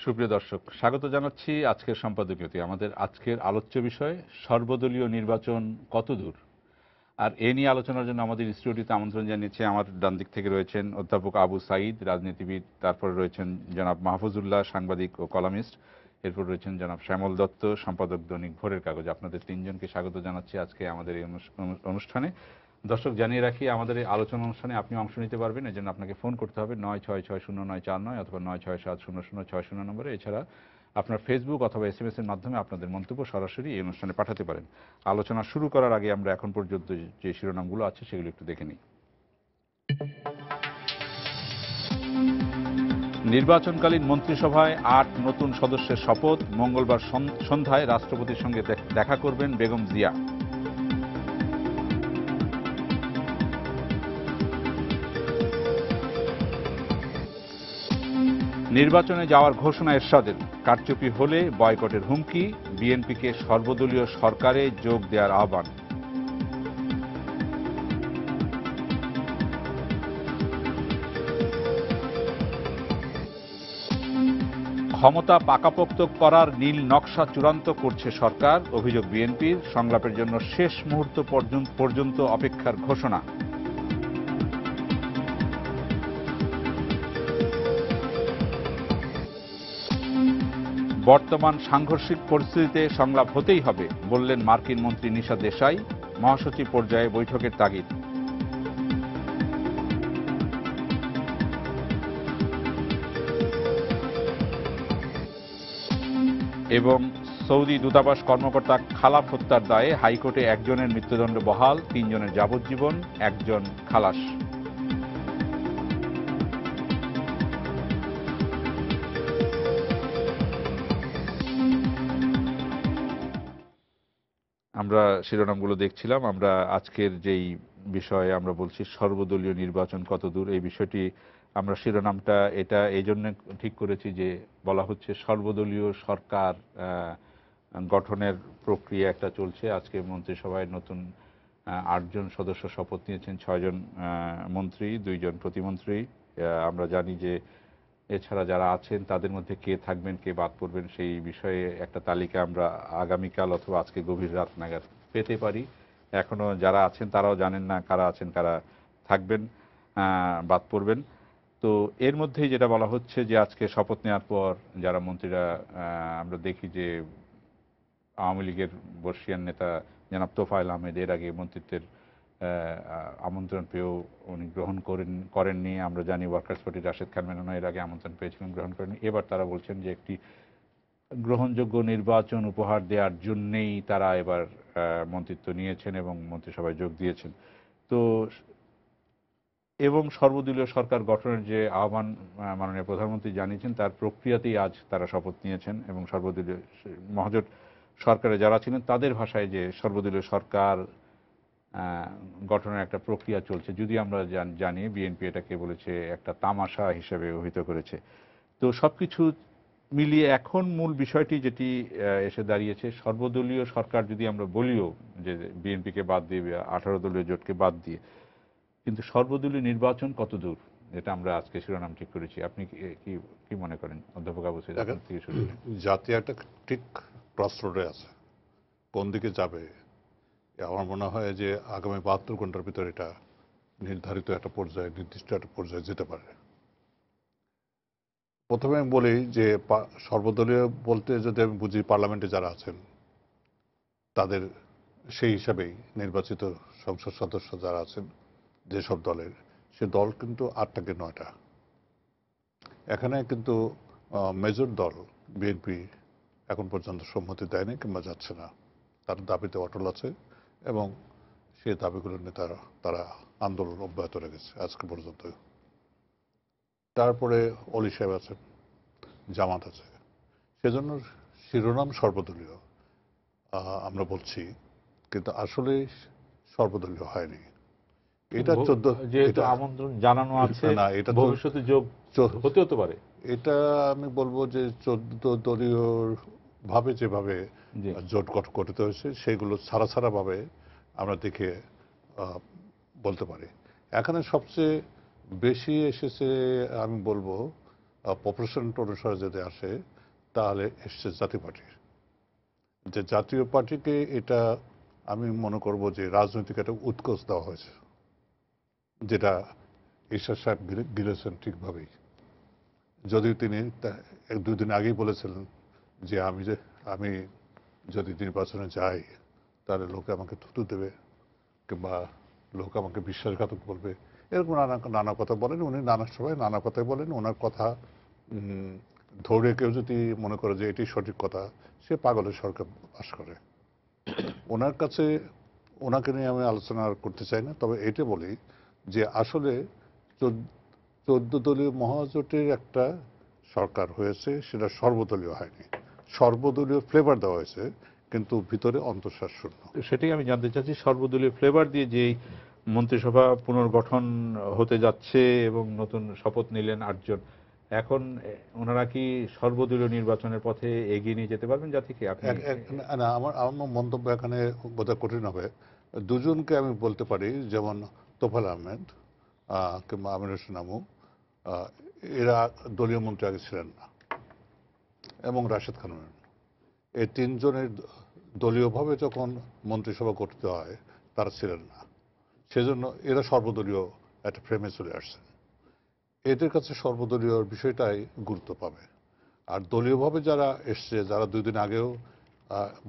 সুপ্রিয় দর্শক, স্বাগত জানাচ্ছি আজকের সম্পাদকীয়তে। আমাদের আজকের আলোচ্য বিষয় সর্বদলীয় নির্বাচন কতদূর। আর এ নিয়ে আলোচনার জন্য আমাদের স্টুডিওতে আমন্ত্রণ জানিয়েছে, আমার ডান দিক থেকে রয়েছেন অধ্যাপক আবু সাঈদ, রাজনীতিবিদ। তারপরে রয়েছেন জনাব মাহফুজুল্লাহ, সাংবাদিক ও কলামিস্ট। এরপর রয়েছেন জনাব শ্যামল দত্ত, সম্পাদক দৈনিক ভোরের কাগজ। আপনাদের তিনজনকে স্বাগত জানাচ্ছি আজকে আমাদের এই অনুষ্ঠানে। দর্শক, জানিয়ে রাখি, আমাদের এই আলোচনা অনুষ্ঠানে আপনি অংশ নিতে পারবেন। এজন্য আপনাকে ফোন করতে হবে ৯৬৬০৯৪৯ অথবা ৯৬৭০০৬০ নম্বরে। এছাড়া আপনার ফেসবুক অথবা SMS এর মাধ্যমে আপনাদের মন্তব্য সরাসরি এই অনুষ্ঠানে পাঠাতে পারেন। আলোচনা শুরু করার আগে আমরা এখন পর্যন্ত যে শিরোনামগুলো আছে সেগুলো একটু দেখে নিই। নির্বাচনকালীন মন্ত্রিসভায় ৮ নতুন সদস্যের শপথ। মঙ্গলবার সন্ধ্যায় রাষ্ট্রপতির সঙ্গে দেখা করবেন বেগম জিয়া। নির্বাচনে যাওয়ার ঘোষণা এরশাদের, কারচুপি হলে বয়কটের হুমকি। বিএনপিকে সর্বদলীয় সরকারে যোগ দেওয়ার আহ্বান। ক্ষমতা পাকাপোক্ত করার নীল নকশা চূড়ান্ত করছে সরকার, অভিযোগ বিএনপির। সংলাপের জন্য শেষ মুহূর্ত পর্যন্ত অপেক্ষার ঘোষণা। বর্তমান সাংঘর্ষিক পরিস্থিতিতে সংলাপ হতেই হবে, বললেন মার্কিন মন্ত্রী নিশা দেশাই। মহাসচিব পর্যায়ে বৈঠকের তাগিদ। এবং সৌদি দূতাবাস কর্মকর্তা খালাফ হত্যার দায়ে হাইকোর্টে একজনের মৃত্যুদণ্ড বহাল, ৩ জনের যাবজ্জীবন, 1 জন খালাস। আমরা শিরোনামগুলো দেখছিলাম। আমরা আজকের যেই বিষয়ে আমরা বলছি সর্বদলীয় নির্বাচন কতদূর, এই বিষয়টি আমরা শিরোনামটা এটা এই জন্য ঠিক করেছি যে বলা হচ্ছে সর্বদলীয় সরকার গঠনের প্রক্রিয়া একটা চলছে। আজকে মন্ত্রিসভায় নতুন ৮ জন সদস্য শপথ নিয়েছেন, 6 জন মন্ত্রী, 2 জন প্রতিমন্ত্রী। আমরা জানি যে এছাড়া যারা আছেন তাদের মধ্যে কে থাকবেন, কে বাদ পড়বেন, সেই বিষয়ে একটা তালিকা আমরা আগামীকাল অথবা আজকে গভীর রাত নাগাদ পেতে পারি। এখনো যারা আছেন তারাও জানেন না কারা আছেন, কারা থাকবেন, বাদ পড়বেন। তো এর মধ্যেই যেটা বলা হচ্ছে যে আজকে শপথ নেওয়ার পর যারা মন্ত্রীরা, আমরা দেখি যে আওয়ামী লীগের বর্ষিয়ান নেতা জনাব তোফায়েল আহমেদ এর আগে মন্ত্রিত্বের আমন্ত্রণ পেয়েও উনি গ্রহণ করেননি। আমরা জানি ওয়ার্কার্স পার্টির রাশেদ খান মেনন এর আগে আমন্ত্রণ পেয়েছিলেন, গ্রহণ করেননি। এবার তারা বলছেন যে একটি গ্রহণযোগ্য নির্বাচন উপহার দেওয়ার জন্যেই তারা এবার মন্ত্রিত্ব নিয়েছেন এবং মন্ত্রিসভায় যোগ দিয়েছেন। তো এবং সর্বদলীয় সরকার গঠনের যে আহ্বান মাননীয় প্রধানমন্ত্রী জানিয়েছেন তার প্রক্রিয়াতেই আজ তারা শপথ নিয়েছেন। এবং সর্বদলীয় মহাজোট সরকারে যারা ছিলেন তাদের ভাষায় যে সর্বদলীয় সরকার গঠনের একটা প্রক্রিয়া চলছে, যদি আমরা জানি বিএনপি এটাকে বলেছে একটা তামাশা হিসেবে অভিহিত করেছে। তো সবকিছু মিলিয়ে এখন মূল বিষয়টি যেটি এসে দাঁড়িয়েছে, সর্বদলীয় সরকার যদি আমরা বলিও যে বিএনপিকে বাদ দিয়ে 18 দলীয় জোটকে বাদ দিয়ে, কিন্তু সর্বদলীয় নির্বাচন কত দূর, এটা আমরা আজকে শিরোনাম ঠিক করেছি। আপনি কি মনে করেন অধ্যাপক আবু সাঈদ, আপনার থেকে শুরু করেন। জাতি একটা ঠিক ক্রস রোডে আছে, কোন দিকে যাবে। আমার মনে হয় যে আগামী 72 ঘন্টার ভিতরে এটা নির্ধারিত একটা পর্যায়ে, নির্দিষ্ট একটা পর্যায়ে যেতে পারে। প্রথমে আমি বলি যে সর্বদলীয় বলতে যদি আমি বুঝি পার্লামেন্টে যারা আছেন তাদের, সেই হিসাবেই নির্বাচিত সংসদ সদস্য যারা আছেন যেসব দলের, সে দল কিন্তু 8 থেকে 9টা। এখানে কিন্তু মেজর দল বিএনপি এখন পর্যন্ত সম্মতি দেয়নি কিংবা যাচ্ছে না, তার দাবিতে অটল আছে এবং সেই দাবিগুলো নিয়ে তারা আন্দোলন অব্যাহত রেখেছে আজকে পর্যন্ত। তারপরে অলি সাহেব আছেন, জামাত আছে, সেজন্য শিরোনাম সর্বদলীয় আমরা বলছি, কিন্তু আসলে সর্বদলীয় হয়নি। এটা 14 যেহেতু আমন্ত্রণ জানানো আছে, না, এটা ভবিষ্যতে যোগ হতে পারে। এটা আমি বলবো যে 14 দলীয় ভাবে যেভাবে জোট গঠিত হয়েছে সেগুলো ছাড়া ছাড়া ভাবে আমরা দেখে বলতে পারি। এখানে সবচেয়ে বেশি এসেছে আমি বলবো পপুলেশন অনুসারে যদি আসে তাহলে এসছে জাতীয় পার্টি। যে জাতীয় পার্টিকে এটা আমি মনে করব যে রাজনৈতিক একটা উৎকোচ দেওয়া হয়েছে, যেটা ঈশ্বর সাহেব গিলেছেন ঠিকভাবেই। যদিও তিনি এক দুই দিন আগেই বলেছিলেন যে আমি যদি নির্বাচনে যাই তাহলে লোকে আমাকে থুতু দেবে কিংবা লোক আমাকে বিশ্বাসঘাতক বলবে, এরকম নানা কথা বলেন উনি। নানা সময় নানা কথাই বলেন। ওনার কথা ধরে কেউ যদি মনে করে যে এটি সঠিক কথা, সে পাগলের সরকার বাস করে। ওনার কাছে, ওনাকে নিয়ে আমি আলোচনা করতে চাই না, তবে এটা বলি যে আসলে 14 দলীয় মহাজোটের একটা সরকার হয়েছে, সেটা সর্বদলীয় হয়নি। সর্বদলীয় ফ্লেভার দেওয়া হয়েছে কিন্তু ভিতরে অন্তঃসার শূন্য। সেটাই আমি জানতে চাচ্ছি, সর্বদলীয় ফ্লেভার দিয়ে যেই মন্ত্রিসভা পুনর্গঠন হতে যাচ্ছে এবং নতুন শপথ নিলেন 8 জন, এখন ওনারা কি সর্বদলীয় নির্বাচনের পথে এগিয়ে নিয়ে যেতে পারবেন জাতিকে? আপনি না, আমার মন্তব্য এখানে বোধহয় কঠিন হবে। দুজনকে আমি বলতে পারি, যেমন তোফায়েল আহমেদ কিংবা আমির হোসেন আমু, এরা দলীয় মন্ত্রী আগে ছিলেন না, এবং রাশেদ খান। এই তিনজনের দলীয়ভাবে যখন মন্ত্রিসভা গঠিত হয় তারা ছিলেন না, সেজন্য এরা সর্বদলীয় একটা ফ্রেমে চলে আসছেন। এদের কাছে সর্বদলীয় বিষয়টাই গুরুত্ব পাবে। আর দলীয়ভাবে যারা এসছে, যারা 2 দিন আগেও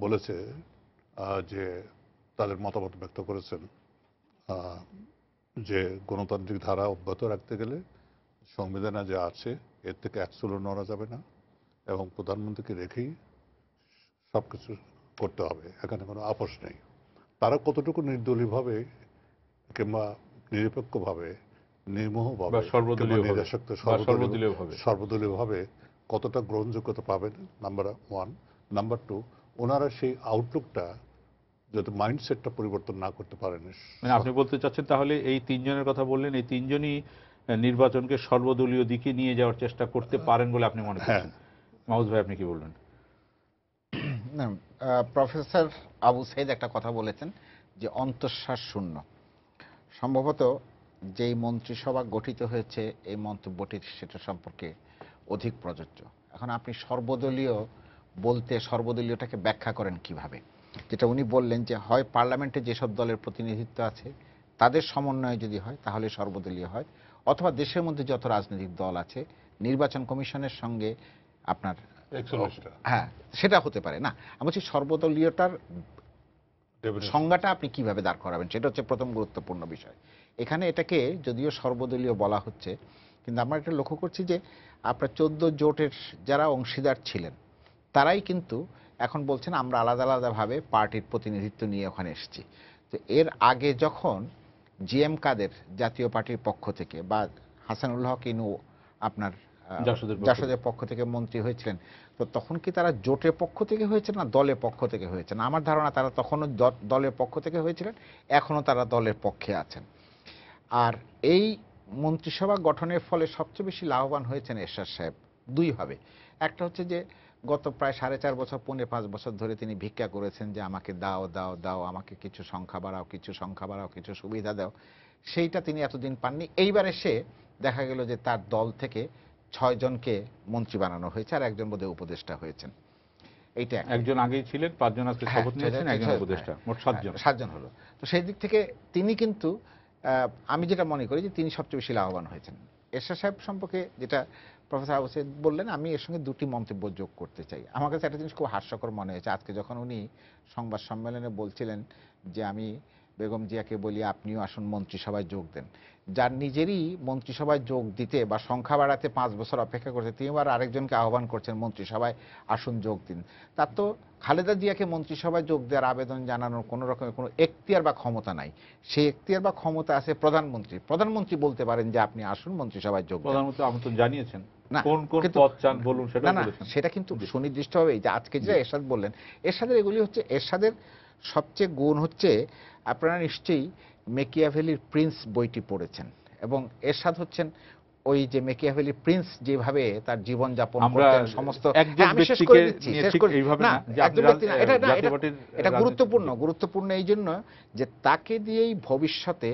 বলেছে যে তাদের মতামত ব্যক্ত করেছেন যে গণতান্ত্রিক ধারা অব্যাহত রাখতে গেলে সংবিধানে যা আছে এর থেকে এক চুলও নড়া যাবে না, এবং প্রধানমন্ত্রীকে রেখেই সবকিছু করতে হবে, এখানে কোনো আপোষ নেই। তারা কতটুকু নির্দলীয়ভাবে কিংবা নিরপেক্ষভাবে, নির্মোহভাবে, সর্বদলীয়ভাবে কতটা গ্রহণযোগ্যতা পাবেন, নাম্বার 1। নাম্বার 2, ওনারা সেই আউটলুকটা যদি মাইন্ডসেটটা পরিবর্তন না করতে পারেন। মানে আপনি বলতে চাচ্ছেন তাহলে এই 3 জনের কথা বললেন, এই 3 জনই নির্বাচনকে সর্বদলীয় দিকে নিয়ে যাওয়ার চেষ্টা করতে পারেন বলে আপনি মনে করছেন? মাহফুজ ভাই, আপনি কি বলবেন? না, প্রফেসর আবু সাইদ একটা কথা বলেছেন যে অন্তঃশ্বাস শূন্য। সম্ভবত যেই মন্ত্রিসভা গঠিত হয়েছে এই মন্তব্যটি সেটা সম্পর্কে অধিক প্রযোজ্য। এখন আপনি সর্বদলীয় বলতে সর্বদলীয়টাকে ব্যাখ্যা করেন কিভাবে? যেটা উনি বললেন যে হয় পার্লামেন্টে যেসব দলের প্রতিনিধিত্ব আছে তাদের সমন্বয় যদি হয় তাহলে সর্বদলীয় হয়, অথবা দেশের মধ্যে যত রাজনৈতিক দল আছে নির্বাচন কমিশনের সঙ্গে আপনার হ্যাঁ সেটা হতে পারে। না, আমি বলছি সর্বদলীয়টার সংজ্ঞাটা আপনি কিভাবে দাঁড় করাবেন, সেটা হচ্ছে প্রথম গুরুত্বপূর্ণ বিষয়। এখানে এটাকে যদিও সর্বদলীয় বলা হচ্ছে, কিন্তু আমরা এটা লক্ষ্য করছি যে আপনার 14 জোটের যারা অংশীদার ছিলেন তারাই কিন্তু এখন বলছেন আমরা আলাদা আলাদাভাবে পার্টির প্রতিনিধিত্ব নিয়ে ওখানে এসেছি। তো এর আগে যখন জিএম কাদের জাতীয় পার্টির পক্ষ থেকে বা হাসানুল হক ইনু আপনার জাসদের পক্ষ থেকে মন্ত্রী হয়েছিলেন, তো তখন কি তারা জোটের পক্ষ থেকে হয়েছে না দলের পক্ষ থেকে হয়েছে? না, আমার ধারণা তারা তখনও দলের পক্ষ থেকে হয়েছিলেন, এখনও তারা দলের পক্ষে আছেন। আর এই মন্ত্রিসভা গঠনের ফলে সবচেয়ে বেশি লাভবান হয়েছেন এরশাদ সাহেব দুইভাবে। একটা হচ্ছে যে গত প্রায় 4.5 বছর 5.5 বছর ধরে তিনি ভিক্ষা করেছেন যে আমাকে দাও দাও দাও, আমাকে কিছু সংখ্যা বাড়াও, কিছু সংখ্যা বাড়াও, কিছু সুবিধা দাও। সেইটা তিনি এতদিন পাননি। এইবার এসে দেখা গেল যে তার দল থেকে 6 জনকে মন্ত্রী বানানো হয়েছে, আর একজন বোধহয় উপদেষ্টা হয়েছেন। এইটা একজন আগেই ছিলেন, 5 জন আজকে শপথ নিয়েছেন, একজন উপদেষ্টা, মোট 7 জন হলো। তো সেই দিক থেকে তিনি কিন্তু আমি যেটা মনে করি যে তিনি সবচেয়ে বেশি লাভবান হয়েছেন। এরশাদ সাহেব সম্পর্কে যেটা প্রফেসর আবু সাইদ বললেন, আমি এর সঙ্গে 2টি মন্তব্য যোগ করতে চাই। আমার কাছে একটা জিনিস খুব হাস্যকর মনে হয়েছে আজকে যখন উনি সংবাদ সম্মেলনে বলছিলেন যে আমি বেগম জিয়াকে বলি আপনিও আসুন মন্ত্রিসভায় যোগ দেন। যার নিজেরই মন্ত্রিসভায় যোগ দিতে বা সংখ্যা বাড়াতে 5 বছর অপেক্ষা করছে, তিনি আবার আরেকজনকে আহ্বান করছেন মন্ত্রিসভায় আসুন যোগ দিন। তার তো খালেদা জিয়াকে মন্ত্রিসভায় যোগ দেওয়ার আবেদন জানানোর কোনো রকমের কোনো এখতিয়ার বা ক্ষমতা নাই। সেই এখতিয়ার বা ক্ষমতা আছে প্রধানমন্ত্রী। প্রধানমন্ত্রী বলতে পারেন যে আপনি আসুন মন্ত্রিসভায় যোগ দেন। প্রধানমন্ত্রী আমন্ত্রণ জানিয়েছেন, না কোন কোন পদ চান বলুন সেটা বলেছেন। সেটা কিন্তু সুনির্দিষ্টভাবে যে আজকে যে এরশাদ বললেন, এরশাদের এগুলি হচ্ছে এরশাদের সবচেয়ে গুণ হচ্ছে, আপনারা নিশ্চয়ই মেকিয়াভেলির প্রিন্স বইটি পড়েছেন, এবং এরশাদ হচ্ছেন ওই যে মেকিয়াভেলি প্রিন্স যেভাবে তার জীবন যাপন করতেন সমস্ত। আমি শেষ করে দিচ্ছি, এটা গুরুত্বপূর্ণ এই জন্য যে তাকে দিয়েই ভবিষ্যতে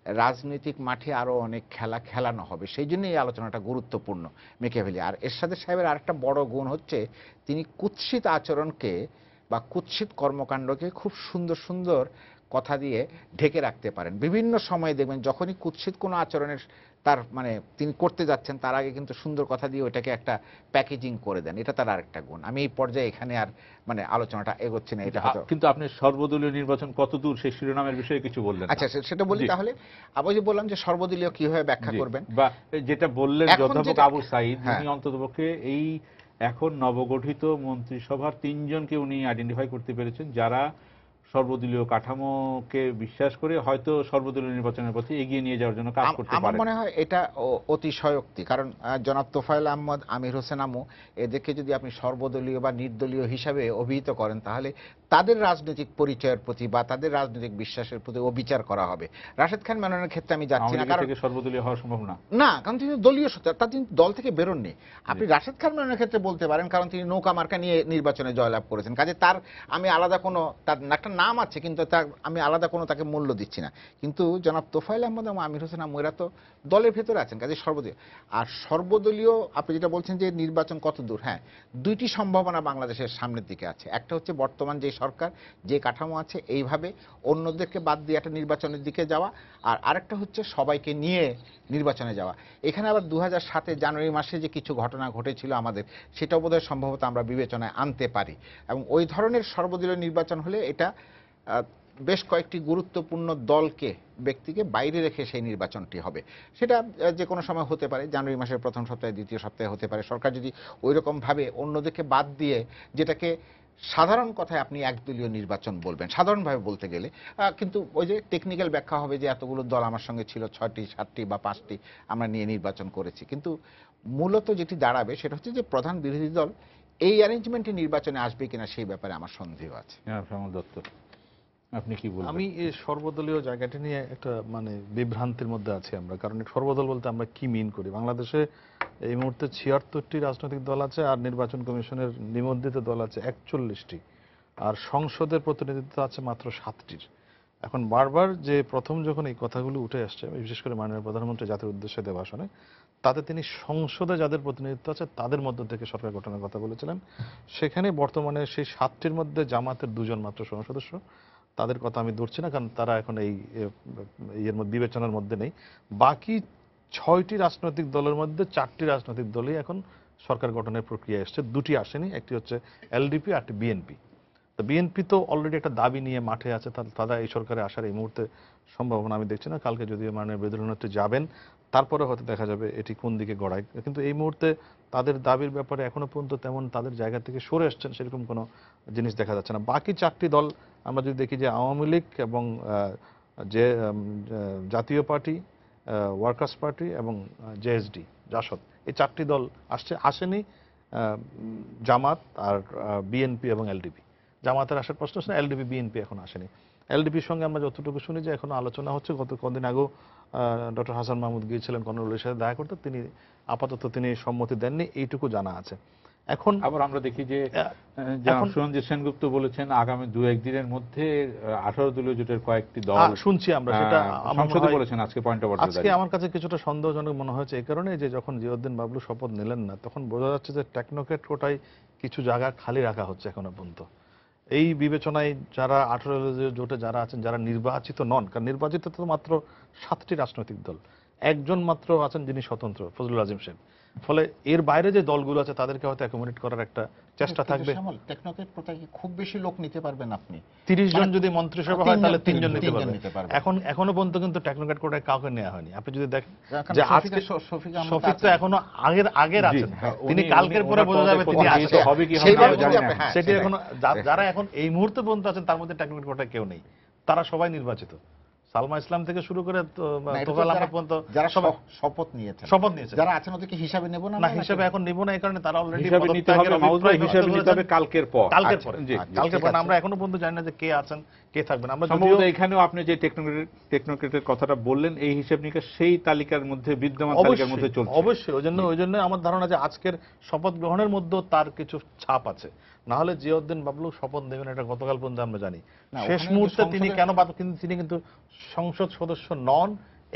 রাজনৈতিক মাঠে আরো অনেক খেলা খেলানো হবে। সেই জন্য এই আলোচনাটা গুরুত্বপূর্ণ মেকিয়াভেলি। আর এরশাদের সাহেবের আরেকটা বড় গুণ হচ্ছে তিনি কুৎসিত আচরণকে বা কুৎসিত কর্মকাণ্ডকে খুব সুন্দর সুন্দর কথা দিয়ে ঢেকে রাখতে পারেন। বিভিন্ন সময়ে দেখবেন যখনই কুৎসিত কোনো আচরণের তার মানে তিনি করতে যাচ্ছেন তার আগে কিন্তু সুন্দর কথা দিয়ে ওইটাকে একটা প্যাকেজিং করে দেন। এটা তার আরেকটা গুণ। আমি এই পর্যায়ে এখানে আর মানে আলোচনাটা এগোচ্ছি না, এটা হয়তো। কিন্তু আপনি সর্বদলীয় নির্বাচন কত দূর সেই শিরোনামের বিষয়ে কিছু বললেন না। আচ্ছা সেটা বলি জি। তাহলে। আবার যে বললাম যে সর্বদলীয় কিভাবে ব্যাখ্যা জি, করবেন, বা যেটা বললেন এখন অধ্যাপক যেটা- আবু সাঈদ, হ্যাঁ। উনি অন্ততপক্ষে এই এখন নবগঠিত মন্ত্রিসভার 3 জনকে উনি আইডেন্টিফাই করতে পেরেছেন যারা সর্বদলীয় কাঠামোকে বিশ্বাস করে হয়তো সর্বদলীয় নির্বাচনের পথে এগিয়ে নিয়ে যাওয়ার জন্য কাজ করতে আমার পারে। মনে হয় এটা অতিশয়োক্তি। কারণ জনাব তোফায়েল আহমদ, আমির হোসেন আমু, এদেরকে যদি আপনি সর্বদলীয় বা নির্দলীয় হিসাবে অভিহিত করেন তাহলে তাদের রাজনৈতিক পরিচয়ের প্রতি বা তাদের রাজনৈতিক বিশ্বাসের প্রতি অবিচার করা হবে। রাশেদ খান মেননের ক্ষেত্রে আমি যাচ্ছি আওয়ামী না, লীগ কারণ থেকে সর্বদলীয় হওয়া সম্ভব না। না, কারণ তিনি দলীয় সত্তা, তার তিনি দল থেকে বেরোননি। আপনি রাশেদ খান মেননের ক্ষেত্রে বলতে পারেন, কারণ তিনি নৌকা মার্কা নিয়ে নির্বাচনে জয়লাভ করেছেন। কাজে তার আমি আলাদা কোনো, তার একটা নাম আছে কিন্তু তার আমি আলাদা কোনো তাকে মূল্য দিচ্ছি না। কিন্তু জনাব তোফায়েল আহমদ এবং আমির হোসেন আমু এরা তো দলের ভেতরে আছেন, কাজে সর্বদলীয়। আর সর্বদলীয় আপনি যেটা বলছেন যে নির্বাচন কত দূর, হ্যাঁ, দুইটি সম্ভাবনা বাংলাদেশের সামনের দিকে আছে। একটা হচ্ছে বর্তমান যে সরকার, যে কাঠামো আছে, এইভাবে অন্যদেরকে বাদ দিয়ে একটা নির্বাচনের দিকে যাওয়া, আর আরেকটা হচ্ছে সবাইকে নিয়ে নির্বাচনে যাওয়া। এখানে আবার 2007 জানুয়ারি মাসে যে কিছু ঘটনা ঘটেছিল আমাদের, সেটাও বোধহয় সম্ভবত আমরা বিবেচনায় আনতে পারি। এবং ওই ধরনের সর্বদলীয় নির্বাচন হলে এটা বেশ কয়েকটি গুরুত্বপূর্ণ দলকে, ব্যক্তিকে বাইরে রেখে সেই নির্বাচনটি হবে। সেটা যে কোনো সময় হতে পারে, জানুয়ারি মাসের প্রথম সপ্তাহে, দ্বিতীয় সপ্তাহে হতে পারে। সরকার যদি ওইরকম ভাবে অন্যদেরকে বাদ দিয়ে, যেটাকে সাধারণ কথায় আপনি একদলীয় নির্বাচন বলবেন সাধারণভাবে বলতে গেলে, কিন্তু ওই যে টেকনিক্যাল ব্যাখ্যা হবে যে এতগুলো দল আমার সঙ্গে ছিল, 6টি 7টি বা 5টি আমরা নিয়ে নির্বাচন করেছি। কিন্তু মূলত যেটি দাঁড়াবে সেটা হচ্ছে যে প্রধান বিরোধী দল এই অ্যারেঞ্জমেন্টে নির্বাচনে আসবে কিনা সেই ব্যাপারে আমার সন্দেহ আছে। হ্যাঁ, শ্যামল দত্ত, আপনি কি বলবেন? আমি এই সর্বদলীয় জায়গাটা নিয়ে একটা মানে বিভ্রান্তির মধ্যে আছি আমরা। কারণ এই সর্বদল বলতে আমরা কি মিন করি? বাংলাদেশে এই মুহূর্তে 76টি রাজনৈতিক দল আছে, আর নির্বাচন কমিশনের নিবন্ধিত দল আছে 41টি, আর সংসদের প্রতিনিধিত্ব আছে মাত্র 7টির। এখন বারবার যে প্রথম যখন এই কথাগুলো উঠে আসছে, বিশেষ করে মাননীয় প্রধানমন্ত্রী জাতির উদ্দেশ্যে দেওয়া ভাষণে, তাতে তিনি সংসদে যাদের প্রতিনিধিত্ব আছে তাদের মধ্য থেকে সরকার গঠনের কথা বলেছিলেন। সেখানে বর্তমানে সেই 7টির মধ্যে জামাতের 2 জন মাত্র সদস্য। তাদের কথা আমি ধরছি না, কারণ তারা এখন এই এর মধ্যে বিবেচনার মধ্যে নেই। বাকি 6টি রাজনৈতিক দলের মধ্যে 4টি রাজনৈতিক দলই এখন সরকার গঠনের প্রক্রিয়া এসছে। 2টি আসেনি, একটি হচ্ছে এলডিপি আর একটি বিএনপি। তো বিএনপি তো অলরেডি একটা দাবি নিয়ে মাঠে আছে, তারা এই সরকারে আসার এই মুহূর্তে সম্ভাবনা আমি দেখছি না। কালকে যদিও মাননীয় বিদ্রোহী যাবেন, তারপরে হয়তো দেখা যাবে এটি কোন দিকে গড়ায়। কিন্তু এই মুহূর্তে তাদের দাবির ব্যাপারে এখনো পর্যন্ত তেমন তাদের জায়গা থেকে সরে আসছেন সেরকম কোনো জিনিস দেখা যাচ্ছে না। বাকি 4টি দল আমরা যদি দেখি যে আওয়ামী লীগ এবং যে জাতীয় পার্টি, ওয়ার্কার্স পার্টি এবং জেএসডি, জাসদ, এই 4টি দল আসেনি। জামাত আর বিএনপি এবং এলডিপি। জামাতের আসার প্রশ্ন আছে না, এলডিপি বিএনপি এখন আসেনি। এলডিপির সঙ্গে আমরা যতটুকু শুনি যে এখনো আলোচনা হচ্ছে। গত কদিন আগেও ডক্টর হাসান মাহমুদ গিয়েছিলেন কর্নেলের সাথে দেখা করতে, তিনি আপাতত তিনি সম্মতি দেননি, এইটুকু জানা আছে। এখন আবার আমরা দেখি যে এখন সুরঞ্জিত সেনগুপ্ত বলেছেন আগামী 2-1 দিনের মধ্যে 18 দলীয় জোটের কয়েকটি দল শুনছি আমরা, সেটা আমার সংসদে মনে হয় বলেছেন আজকে পয়েন্ট অফ আজকে আমার কাছে কিছুটা সন্দেহজনক মনে হয়েছে এই কারণে যে যখন জিয়াউদ্দিন বাবলু শপথ নিলেন না, তখন বোঝা যাচ্ছে যে টেকনোক্রেট কোটায় কিছু জায়গা খালি রাখা হচ্ছে এখনো পর্যন্ত। এই বিবেচনায় যারা 18 দলীয় জোটে যারা আছেন, যারা নির্বাচিত নন, কারণ নির্বাচিত তো মাত্র 7টি রাজনৈতিক দল, একজন মাত্র আছেন যিনি স্বতন্ত্র, ফজলুল আজিম শেখ। ফলে এর বাইরে যে দলগুলো আছে তাদেরকে হয়তো অ্যাকোমোডেট করার একটা চেষ্টা থাকবে। টেকনোক্রেট কোটায় কি খুব বেশি লোক নিতে পারবেন আপনি? 30 জন যদি মন্ত্রিসভা হয় তাহলে 3 জন নিতে নিতে পারবে। পারবে। এখনো পর্যন্ত কিন্তু টেকনোক্রেট কোটায় কাউকে নেওয়া হয়নি। আপনি যদি দেখেন কারণ যে শফিক আজকে আহমদ শফিক তো আছেন। এখনো আগের আছেন, হ্যাঁ, তিনি উনি- কালকের উনি পরে ওনার বোঝা যাবে পদে তিনি প্রতিনিধিত্ব আছেন। হবে কি হবে না সেইভাবে আমরা যদি জানি আপনি- না। হ্যাঁ, সেটি সেটাই। এখনো যারা এখন এই মুহূর্তে পর্যন্ত আছেন তার মধ্যে টেকনোক্রেট কোটায় কেউ নেই, তারা সবাই নির্বাচিত। সালমা ইসলাম থেকে শুরু করে না, এটা তো তোফায়েল আহমেদ যারা- পর্যন্ত যারা সবাই শপথ নিয়েছেন, শপথ নিয়েছেন। যারা আছেন ওদেরকে হিসাবে নেব না না, হিসাবে এখন নিব না, এই কারণে তারা অলরেডি হিসাবে নিতে হবে, মাহমুদ ভাই, হিসাবে নিতে হবে কালকের পর। কালকের আচ্ছা, পরে। জি, কালকের ঠিক পরে আছে। আমরা এখনো পর্যন্ত জানি না যে কে আছেন কে থাকবেন। আমরা সম্ভবত যদিও এখানেও আপনি যে টেকনোক্রেটের কথাটা বললেন, এই হিসাব নিকাশ সেই তালিকার মধ্যে, বিদ্যমান তালিকার মধ্যে চলছে। অবশ্যই ওই জন্য আমার ধারণা যে আজকের শপথ গ্রহণের মধ্যে তার কিছু ছাপ আছে। না হলে জিয়াউদ্দিন বাবলু শপথ নেবেন এটা গতকাল পর্যন্ত আমরা জানি। না, শেষ ওখানে মুহূর্তে যে তিনি সংসদে- কেন তিনি কিন্তু সংসদ সদস্য নন,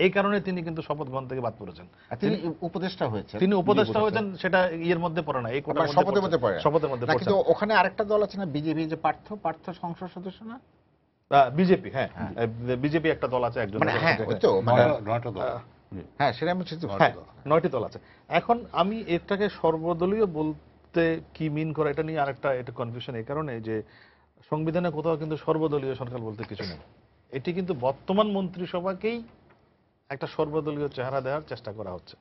এই কারণে তিনি কিন্তু শপথ গ্রহণ থেকে বাদ পড়েছেন। আর তিনি উপদেষ্টা হয়েছেন, তিনি উপদেষ্টা হয়েছেন, সেটা ইয়ের মধ্যে পড়ে না, এই কোটার আবার শপথের মধ্যে পড়ে। শপথের মধ্যে না, পড়ছে। কিন্তু ওখানে আরেকটা দল আছে না, বিজেপি, যে পার্থ সংসদ সদস্য না? বিজেপি, হ্যাঁ, বিজেপি একটা দল আছে, একজন, মানে হ্যাঁ, ওই তো মানে 9টা দল। হ্যাঁ, সেটা আমি চিন্তা হ্যাঁ, 9টি দল আছে। এখন আমি এটাকে সর্বদলীয় বলতে কি মিন করে, এটা নিয়ে আরেকটা এটা কনফিউশন এই কারণে যে সংবিধানে কোথাও কিন্তু সর্বদলীয় সরকার বলতে কিছু নেই। এটি কিন্তু বর্তমান মন্ত্রিসভাকেই একটা সর্বদলীয় চেহারা দেওয়ার চেষ্টা করা হচ্ছে,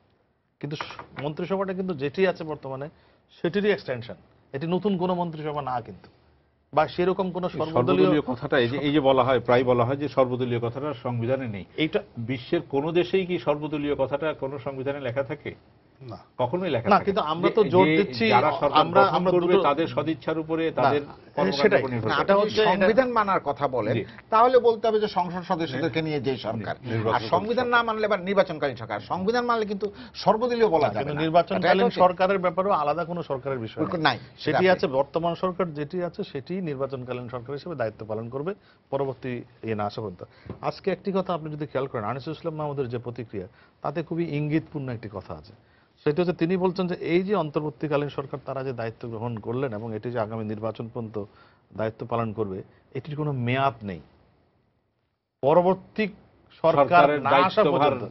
কিন্তু মন্ত্রিসভাটা কিন্তু যেটি আছে বর্তমানে সেটিরই এক্সটেনশন, এটি নতুন কোনো মন্ত্রিসভা না কিন্তু, বা সেরকম কোনো সর্বদলীয় কথাটা এই যে বলা হয়, প্রায় বলা হয় যে সর্বদলীয় কথাটা সংবিধানে নেই। এইটা বিশ্বের কোন দেশেই কি সর্বদলীয় কথাটা কোন সংবিধানে লেখা থাকে? না, কখনোই লেখা না, থাকে না। কিন্তু আমরা তো জোর দিচ্ছি যারা সরকার আমরা গঠন করবে তাদের সদিচ্ছার উপরে, তাদের কর্মকাণ্ডের উপর নির্ভর করে। এটা হচ্ছে সংবিধান মানার কথা বলেন, জি। তাহলে বলতে হবে যে সংসদ সদস্যদেরকে নিয়ে যে সরকার, আর সংবিধান না মানলে বা নির্বাচনকালীন সরকার, সংবিধান মানলে কিন্তু সর্বদলীয় বলা যাবে কিন্তু না। নির্বাচনকালীন সরকারের ব্যাপারেও আলাদা কোনো সরকারের বিষয় নাই, সেটি আছে বর্তমান সরকার যেটি আছে সেটি নির্বাচনকালীন সরকার হিসেবে দায়িত্ব পালন করবে পরবর্তী না আসা পর্যন্ত। আজকে একটি কথা আপনি যদি খেয়াল করেন, আনিসুল ইসলাম মাহমুদের যে প্রতিক্রিয়া, তাতে খুবই ইঙ্গিতপূর্ণ একটি কথা আছে। সেটা হচ্ছে তিনি বলছেন যে এই যে অন্তর্বর্তীকালীন সরকার তারা যে দায়িত্ব গ্রহণ করলেন এবং এটি যে আগামী নির্বাচন পর্যন্ত দায়িত্ব পালন করবে, এটির কোনো মেয়াদ নেই। পরবর্তী সরকার না আসা পর্যন্ত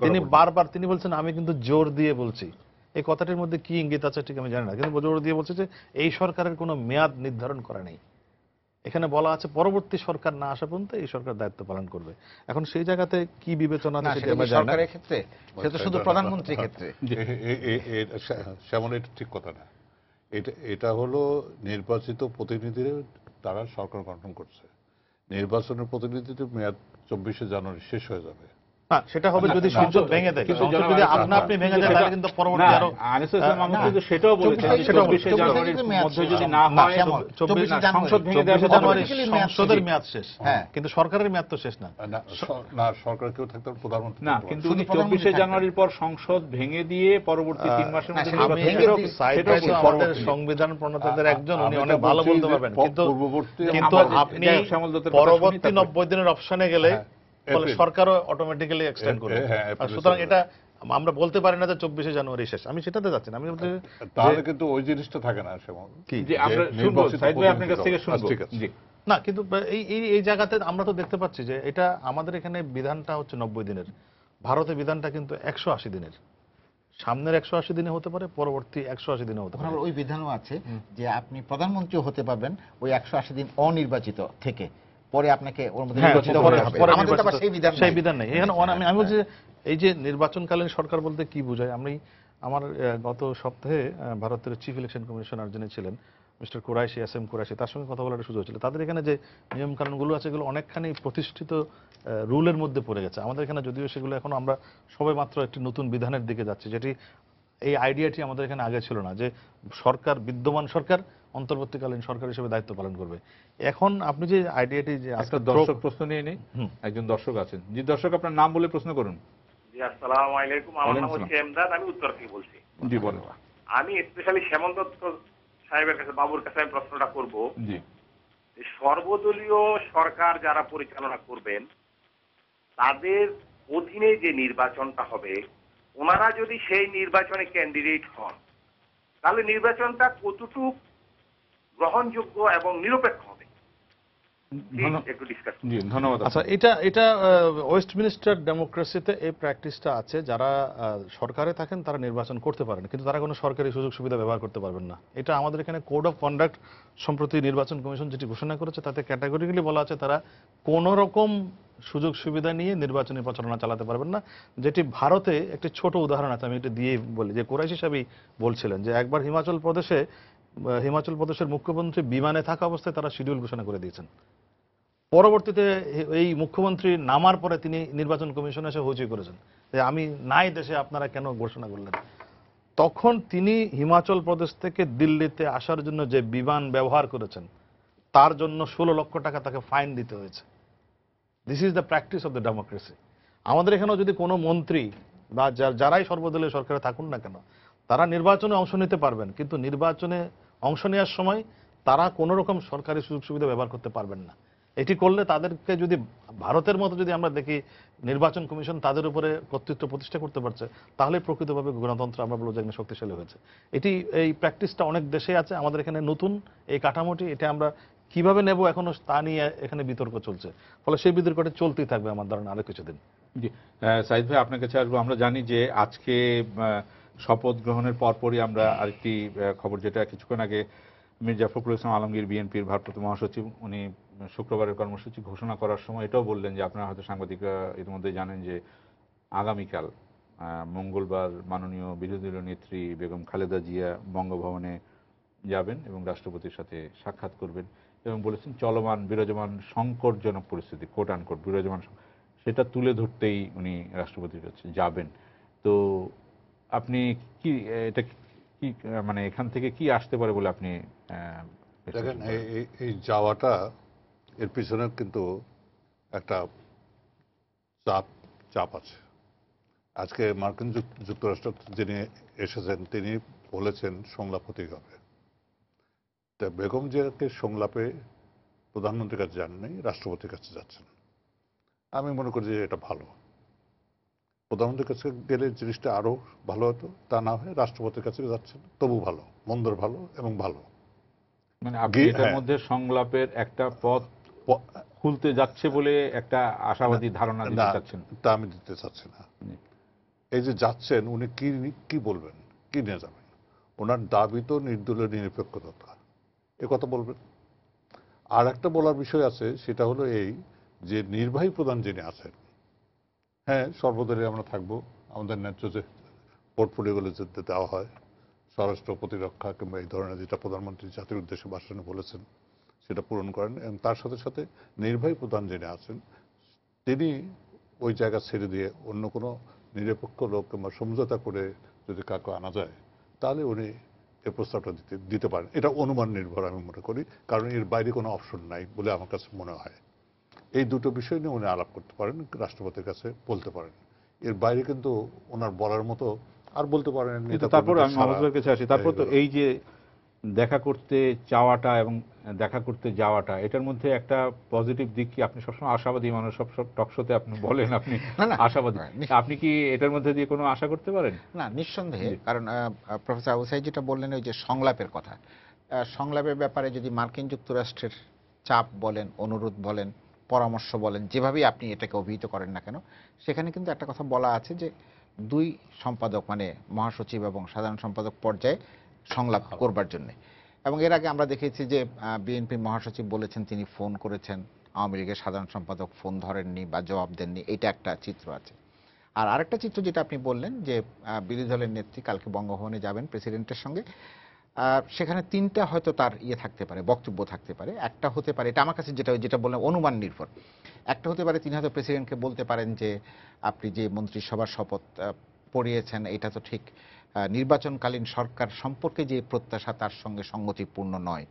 তিনি বারবার তিনি বলছেন, আমি কিন্তু জোর দিয়ে বলছি, এই কথাটির মধ্যে কি ইঙ্গিত আছে ঠিক আমি জানি না, কিন্তু জোর দিয়ে বলছে যে এই সরকারের কোনো মেয়াদ নির্ধারণ করা নেই। এখানে বলা আছে পরবর্তী সরকার না আসা পর্যন্ত এই সরকার দায়িত্ব পালন করবে। এখন সেই জায়গাতে কি বিবেচনা আছে সেটা আমরা জানি না। সরকারের ক্ষেত্রে সেটা শুধু প্রধানমন্ত্রীর ক্ষেত্রে। সেমন, এটা ঠিক কথা না। এটা হলো নির্বাচিত প্রতিনিধিরা, তারা সরকার গঠন করছে। নির্বাচনের প্রতিনিধিদের মেয়াদ 24শে জানুয়ারি শেষ হয়ে যাবে। না, সেটা হবে যদি সংসদ ভেঙে দেয়, সংসদ যদি আপনা আপনি ভেঙে যায় তাহলে কিন্তু পরবর্তী আরো আনিসুল ইসলাম মাহমুদ কিন্তু সেটাও বলেছেন, 24শে জানুয়ারির মধ্যে যদি না হয়, সংসদ ভেঙে দেওয়ার 24শে জানুয়ারি সংসদের মেয়াদ শেষ, কিন্তু সরকারের মেয়াদ তো শেষ না। না, সরকার কেউ থাকতে পারে, প্রধানমন্ত্রী না, কিন্তু 24শে জানুয়ারির পর সংসদ ভেঙে দিয়ে পরবর্তী 3 মাসের মধ্যে আমাদের সংবিধান প্রণেতাদের একজন, উনি অনেক ভালো বলতে পারবেন, কিন্তু আপনি পরবর্তী 90 দিনের অপশনে গেলে সরকারও অটোমেটিক্যালি এক্সটেন্ড করবে। সুতরাং এটা আমরা বলতে পারি না যে 24শে জানুয়ারি শেষ, আমি সেটাতে যাচ্ছি না। আমি বলতে তাহলে কিন্তু ওই জিনিসটা থাকে না সেমন, যে আমরা শুনবো সাইদ ভাই আপনার কাছ থেকে শুনবো। জি না, কিন্তু এই জায়গাতে আমরা তো দেখতে পাচ্ছি যে এটা আমাদের এখানে বিধানটা হচ্ছে 90 দিনের, ভারতে বিধানটা কিন্তু 180 দিনের। সামনের 180 দিনে হতে পারে, পরবর্তী 180 দিনে হতে পারে। ওই বিধানও আছে যে আপনি প্রধানমন্ত্রী হতে পারবেন ওই 180 দিন অনির্বাচিত থেকে, পরে আপনাকে ওর মধ্যে নির্বাচিত হতে হবে। আমাদের তো আবার সেই বিধান নেই এখানে। আমি বলছি এই যে নির্বাচনকালীন সরকার বলতে কি বোঝায়, আমার গত সপ্তাহে ভারতের চিফ ইলেকশন কমিশনার যিনি ছিলেন মিস্টার কুরাইশি, এস.এম. কুরাইশি, তার সঙ্গে কথা বলার সুযোগ ছিল। তাদের এখানে যে নিয়ম কানুনগুলো আছে এগুলো অনেকখানি প্রতিষ্ঠিত রুলের মধ্যে পড়ে গেছে। আমাদের এখানে যদিও সেগুলো এখন আমরা সবে মাত্র একটি নতুন বিধানের দিকে যাচ্ছি, যেটি এই আইডিয়াটি আমাদের এখানে আগে ছিল না, যে সরকার, বিদ্যমান সরকার অন্তর্বর্তীকালীন সরকার হিসেবে দায়িত্ব পালন করবে। এখন আপনি যে আইডিয়াটি, যে একটা দর্শক প্রশ্ন নিয়ে নেই, একজন দর্শক আছেন। জি দর্শক, আপনার নাম বলে প্রশ্ন করুন। জি, আসসালামু আলাইকুম। আমার নাম হচ্ছে এমদাদ, আমি উত্তর থেকে বলছি। জি বলেন। আমি স্পেশালি শ্যামল দত্ত সাহেবের কাছে, বাবুর কাছে আমি প্রশ্নটা করব। জি, সর্বদলীয় সরকার যারা পরিচালনা করবেন তাদের অধীনে যে নির্বাচনটা হবে, ওনারা যদি সেই নির্বাচনে ক্যান্ডিডেট হন তাহলে নির্বাচনটা কতটুকু গ্রহণযোগ্য এবং নিরপেক্ষ হবে, একটু ডিসকাস। জি ধন্যবাদ। আচ্ছা, এটা ওয়েস্টমিনিস্টার ডেমোক্রেসিতে এই প্র্যাকটিসটা আছে। যারা সরকারে থাকেন তারা নির্বাচন করতে পারেন, কিন্তু তারা কোনো সরকারি সুযোগ সুবিধা ব্যবহার করতে পারবেন না। এটা আমাদের এখানে কোড অফ কন্ডাক্ট সম্প্রতি নির্বাচন কমিশন যেটি ঘোষণা করেছে তাতে ক্যাটাগরিক্যালি বলা আছে তারা কোনো রকম সুযোগ সুবিধা নিয়ে নির্বাচনী প্রচারণা চালাতে পারবেন না। যেটি ভারতে একটি ছোট উদাহরণ আছে, আমি এটা দিয়ে বলি, যে কুরাইশি সাহেবই বলছিলেন যে একবার হিমাচল প্রদেশের মুখ্যমন্ত্রী বিমানে থাকা অবস্থায় তারা শিডিউল ঘোষণা করে দিয়েছেন। পরবর্তীতে এই মুখ্যমন্ত্রী নামার পরে তিনি নির্বাচন কমিশনে এসে হইচই করেছেন যে আমি নাই দেশে, আপনারা কেন ঘোষণা করলেন। তখন তিনি হিমাচল প্রদেশ থেকে দিল্লিতে আসার জন্য যে বিমান ব্যবহার করেছেন তার জন্য 16 লক্ষ টাকা তাকে ফাইন দিতে হয়েছে। This is the practice of the democracy. আমাদের এখানেও যদি কোনো মন্ত্রী বা যারাই সর্বদলীয় সরকারে থাকুন না কেন, তারা নির্বাচনে অংশ নিতে পারবেন, কিন্তু নির্বাচনে অংশ নেওয়ার সময় তারা কোনো রকম সরকারি সুযোগ সুবিধা ব্যবহার করতে পারবেন না। এটি করলে তাদেরকে যদি ভারতের মতো যদি আমরা দেখি নির্বাচন কমিশন তাদের উপরে কর্তৃত্ব প্রতিষ্ঠা করতে পারছে, তাহলে প্রকৃতভাবে গণতন্ত্র আমরা বলবো যে শক্তিশালী হয়েছে। এটি এই প্র্যাকটিসটা অনেক দেশে আছে, আমাদের এখানে নতুন এই কাঠামোটি, এটা আমরা কিভাবে নেব এখনো তা নিয়ে এখানে বিতর্ক চলছে, ফলে সেই বিতর্কটা চলতেই থাকবে আমার ধারণা আরো কিছুদিন। জি, সাইদ ভাই আপনার কাছে আসবো। আমরা জানি যে আজকে শপথ গ্রহণের পরপরই আমরা আরেকটি খবর, যেটা কিছুক্ষণ আগে মির্জা ফখরুল ইসলাম আলমগীর বিএনপির ভারপ্রাপ্ত মহাসচিব, উনি শুক্রবারের কর্মসূচি ঘোষণা করার সময় এটাও বললেন যে আপনারা হয়তো সাংবাদিকরা ইতিমধ্যে জানেন যে আগামীকাল মঙ্গলবার মাননীয় বিরোধী দলীয় নেত্রী বেগম খালেদা জিয়া বঙ্গভবনে যাবেন এবং রাষ্ট্রপতির সাথে সাক্ষাৎ করবেন, এবং বলেছেন চলমান বিরাজমান সংকটজনক পরিস্থিতি, কোট আনকোট বিরাজমান, সেটা তুলে ধরতেই উনি রাষ্ট্রপতির কাছে যাবেন। তো আপনি কি এটা কি মানে এখান থেকে কি আসতে পারে বলে আপনি দেখেন, এই যাওয়াটা এর পিছনে কিন্তু একটা চাপ আছে। আজকে মার্কিন যুক্তরাষ্ট্র যিনি এসেছেন তিনি বলেছেন সংলাপ হতেই হবে। তা বেগম জিয়াকে সংলাপে প্রধানমন্ত্রীর কাছে যান নাই, রাষ্ট্রপতির কাছে যাচ্ছেন। আমি মনে করি যে এটা ভালো। প্রধানমন্ত্রীর কাছে গেলে জিনিসটা আরো ভালো হতো, তা না হয়ে রাষ্ট্রপতির কাছে যাচ্ছেন, তবু ভালো, মন্দর ভালো এবং ভালো। মানে আপনি এটার মধ্যে সংলাপের একটা পথ খুলতে যাচ্ছে বলে একটা আশাবাদী ধারণা দিতে চাচ্ছেন? তা আমি দিতে চাচ্ছি না। এই যে যাচ্ছেন, উনি কি বলবেন, কি নিয়ে যাবেন? ওনার দাবি তো নির্দলীয় নিরপেক্ষতা, এ কথা বলবেন। আর একটা বলার বিষয় আছে, সেটা হলো এই যে নির্বাহী প্রধান যিনি আছেন, হ্যাঁ সর্বদলীয় আমরা থাকবো, আমাদের ন্যায্য যে পোর্টফোলিওগুলো যেতে দেওয়া হয়, স্বরাষ্ট্র, প্রতিরক্ষা কিংবা এই ধরনের যেটা প্রধানমন্ত্রী জাতির উদ্দেশ্যে ভাষণে বলেছেন সেটা পূরণ করেন, এবং তার সাথে সাথে নির্বাহী প্রধান যিনি আছেন তিনি ওই জায়গা ছেড়ে দিয়ে অন্য কোনো নিরপেক্ষ লোক কিংবা সমঝোতা করে যদি কাউকে আনা যায়, তাহলে উনি এই প্রস্তাবটা দিতে পারেন। এটা অনুমান নির্ভর আমি মনে করি, কারণ এর বাইরে কোনো অপশন নাই বলে আমার কাছে মনে হয়। এই দুটো বিষয় নিয়ে উনি আলাপ করতে পারেন, রাষ্ট্রপতির কাছে বলতে পারেন। এর বাইরে কিন্তু ওনার বলার মতো আর বলতে পারেন। তারপর আমি মাহফুজের কাছে আসি, তারপর তো এই যে দেখা করতে চাওয়াটা এবং দেখা করতে যাওয়াটা, এটার মধ্যে একটা পজিটিভ দিক কি? আপনি সবসময় আশাবাদী মানুষ, সব টকশোতে আপনি বলেন আপনি আশাবাদী, আপনি কি এটার মধ্যে দিয়ে কোনো আশা করতে পারেন? না, নিঃসন্দেহে। কারণ প্রফেসর আবু সাঈদ যেটা বললেন ওই যে সংলাপের কথা, সংলাপের ব্যাপারে যদি মার্কিন যুক্তরাষ্ট্রের চাপ বলেন, অনুরোধ বলেন, পরামর্শ বলেন, যেভাবেই আপনি এটাকে অভিহিত করেন না কেন, সেখানে কিন্তু একটা কথা বলা আছে যে দুই সম্পাদক মানে মহাসচিব এবং সাধারণ সম্পাদক পর্যায়ে সংলাপ করবার জন্য। এবং এর আগে আমরা দেখেছি যে বিএনপি মহাসচিব বলেছেন তিনি ফোন করেছেন, আওয়ামী লীগের সাধারণ সম্পাদক ফোন ধরেননি বা জবাব দেননি, এটা একটা চিত্র আছে। আর আরেকটা চিত্র যেটা আপনি বললেন যে বিরোধী দলের নেত্রী কালকে বঙ্গভবনে যাবেন প্রেসিডেন্টের সঙ্গে, সেখানে তিনটা হয়তো তার থাকতে পারে, বক্তব্য থাকতে পারে। একটা হতে পারে, এটা আমার কাছে যেটা বললাম অনুমান নির্ভর, একটা হতে পারে তিনি হয়তো প্রেসিডেন্টকে বলতে পারেন যে আপনি যে মন্ত্রিসভার শপথ পড়িয়েছেন এটা তো ঠিক নির্বাচনকালীন সরকার সম্পর্কে যে প্রত্যাশা তার সঙ্গে সঙ্গতিপূর্ণ নয়,